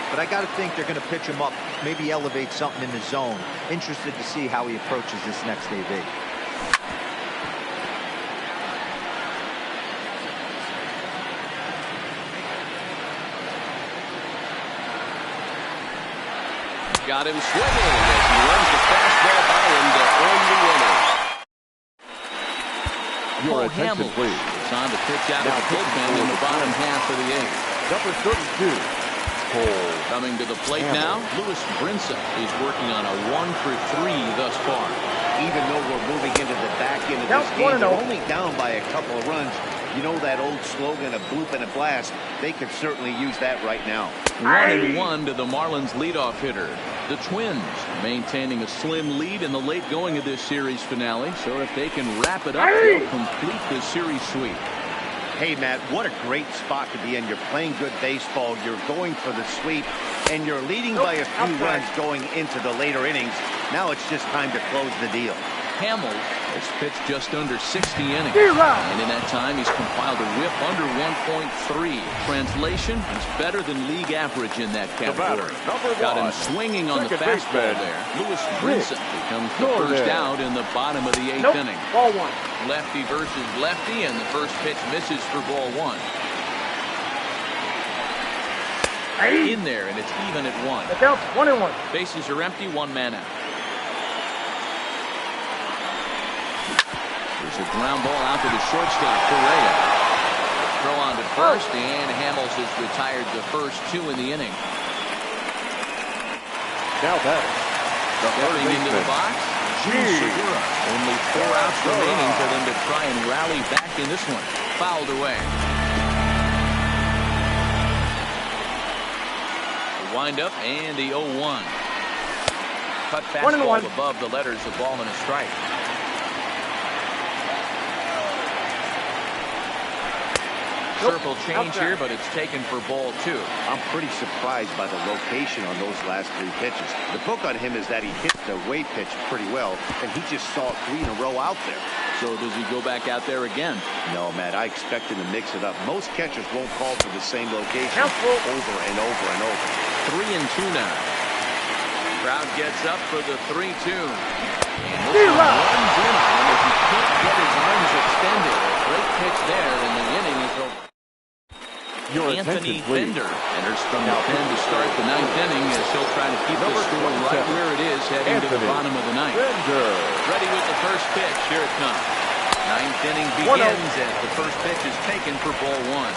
But I got to think they're going to pitch him up, maybe elevate something in the zone. Interested to see how he approaches this next AB. Got him swinging as he runs the fastball by him to earn the winner. Your attention, please. It's on to pitch out of the bullpen in the bottom half of the 8th. Number 32. Coming to the plate now, Louis Brinson is working on a 1-for-3 thus far. Even though we're moving into the back end of this game, they're only down by a couple of runs. You know that old slogan, a bloop and a blast. They could certainly use that right now. 1-1 to the Marlins leadoff hitter. The Twins maintaining a slim lead in the late going of this series finale. So if they can wrap it up, they'll complete the series sweep. Hey, Matt, what a great spot to be in. You're playing good baseball. You're going for the sweep, and you're leading by a few runs going into the later innings. Now it's just time to close the deal. Hamels has pitched just under 60 innings. And in that time, he's compiled a whip under 1.3. Translation, he's better than league average in that category. Got him swinging on the fastball there. Louis Brinson becomes the first out in the bottom of the 8th inning. Ball 1. Lefty versus lefty, and the first pitch misses for ball 1. In there, and it's even at 1. The count's 1-1. Bases are empty, 1 man out. There's a ground ball out to the shortstop, Correa. Throw on to first, and Hamels has retired the first 2 in the inning. Now back. Stepping into the box, Segura. Only 4 outs remaining for them to try and rally back in this one. Fouled away. The windup and the 0-1. Cut fastball above the letters, a ball and a strike. Circle change here, but it's taken for ball 2. I'm pretty surprised by the location on those last 3 pitches. The book on him is that he hit the way pitch pretty well, and he just saw 3 in a row out there. So does he go back out there again? No, Matt, I expect him to mix it up. Most catchers won't call for the same location over and over and over. 3-2 now. Crowd gets up for the 3-2. And this one runs in on him as he can't get his arms extended. A great pitch there, and the inning is over. Anthony Bender enters from the pen to start the 9th inning as he'll try to keep the score right where it is heading to the bottom of the 9th. Ready with the first pitch. Here it comes. 9th inning begins as the first pitch is taken for ball 1.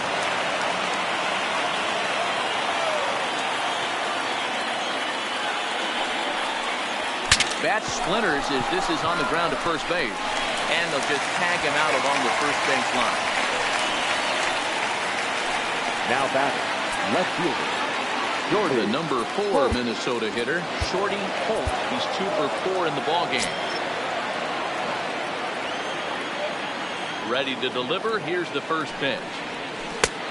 Bat splinters as this is on the ground to first base. And they'll just tag him out along the first base line. Now batting, left fielder. The number 4 Minnesota hitter, Shorty Holt. He's 2 for 4 in the ballgame. Ready to deliver. Here's the first pitch.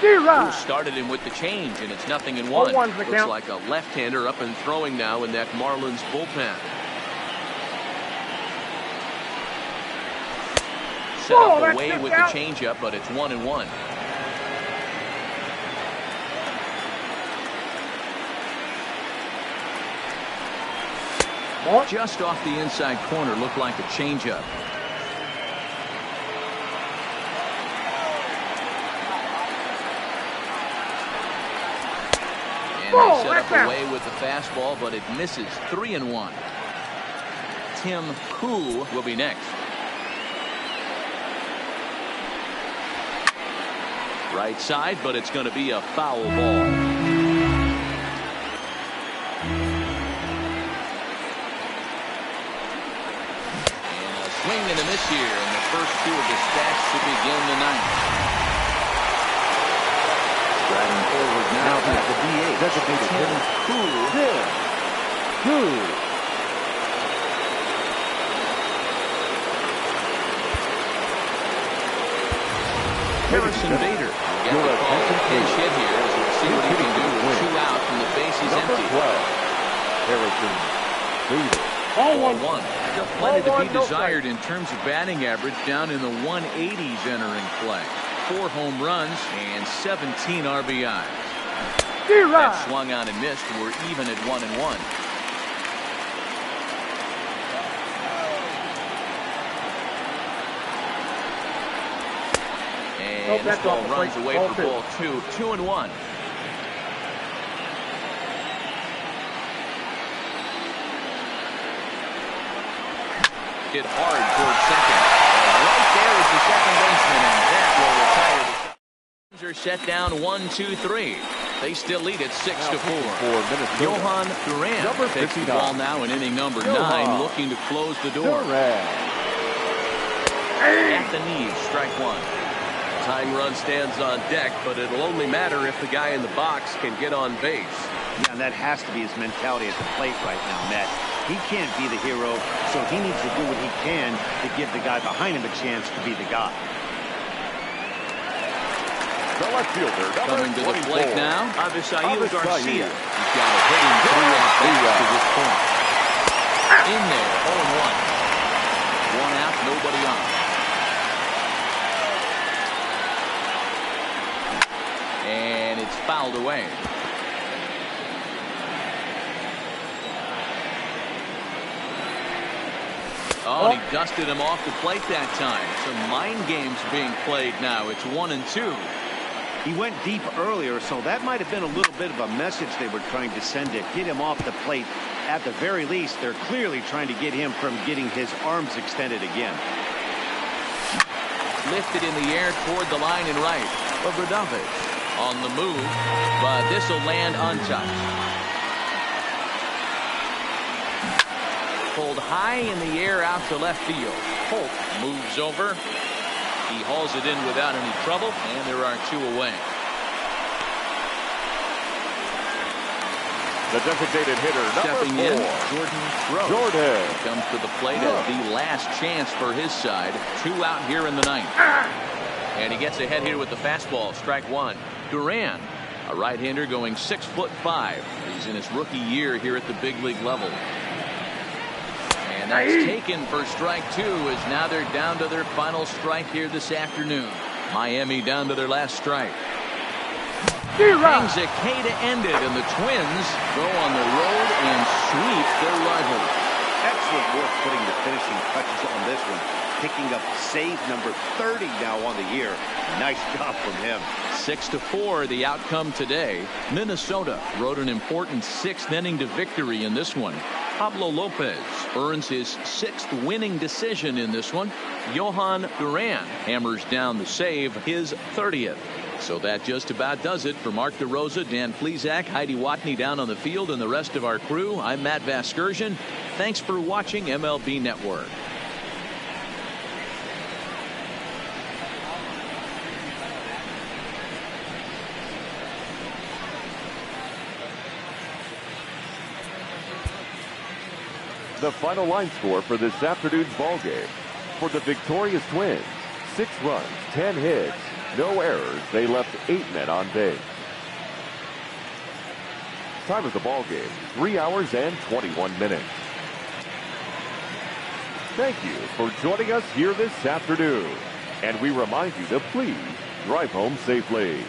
Who started him with the change, and it's 0-1. Looks like a left-hander up and throwing now in that Marlins bullpen. Set up away with the changeup, but it's 1-1. Just off the inside corner, looked like a changeup. And they set up away with the fastball, but it misses. 3-1. Tim Koo will be next. Right side, but it's going to be a foul ball. Swing and a miss here in the first 2 of the stats to begin the 9th. Striding forward now at the DH. Designated hitter. Koo. Harrison Bader gets the call to pinch hit here as we'll see what he can do with 2 out from the bases empty. Harrison Bader. 1-1. Plenty to be desired in terms of batting average, down in the 180s entering play. 4 home runs and 17 RBIs. That swung on and missed. We're even at 1-1. And this ball runs away for ball 2. 2-1. Hit hard towards second. Right there is the second baseman, and that will retire. The Twins are set down 1-2-3. They still lead it 6-4. Johan Duran takes the ball now in inning number 9, looking to close the door. At the knees, strike 1. Tying run stands on deck, but it'll only matter if the guy in the box can get on base. Yeah, and that has to be his mentality at the plate right now, Matt. He can't be the hero, so he needs to do what he can to give the guy behind him a chance to be the guy. The left fielder, coming to the plate now, Avisail Garcia. He's got a hitting 3 to this point. In there, 0-1. 1 out, nobody on. And it's fouled away. Oh, and he dusted him off the plate that time. Some mind games being played now. It's 1-2. He went deep earlier, so that might have been a little bit of a message they were trying to send to get him off the plate. At the very least, they're clearly trying to get him from getting his arms extended again. Lifted in the air toward the line and right. Obradovich on the move, but this will land untouched. Pulled high in the air out to left field. Holt moves over. He hauls it in without any trouble, and there are 2 away. The designated hitter, stepping in, Jordan Crowe. Comes to the plate as the last chance for his side. 2 out here in the 9th. And he gets ahead here with the fastball. Strike 1. Duran, a right-hander going 6'5". He's in his rookie year here at the big league level. And that's taken for strike 2, as now they're down to their final strike here this afternoon. Miami down to their last strike. Hangs a K to end it, and the Twins go on the road and sweep their rivals. Excellent work putting the finishing touches on this one. Picking up save number 30 now on the year. Nice job from him. 6-4 the outcome today. Minnesota rode an important 6th inning to victory in this one. Pablo Lopez earns his 6th winning decision in this one. Johan Duran hammers down the save, his 30th. So that just about does it. For Mark DeRosa, Dan Plesac, Heidi Watney down on the field, and the rest of our crew, I'm Matt Vasgersian. Thanks for watching MLB Network. The final line score for this afternoon's ball game. For the victorious Twins, 6 runs, 10 hits, no errors. They left 8 men on base. Time of the ball game, 3 hours and 21 minutes. Thank you for joining us here this afternoon. And we remind you to please drive home safely.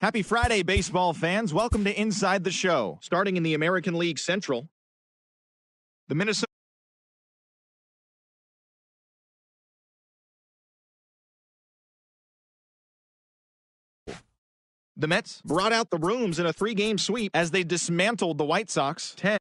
Happy Friday, baseball fans. Welcome to Inside the Show. Starting in the American League Central, the Mets brought out the rooms in a 3-game sweep as they dismantled the White Sox 10.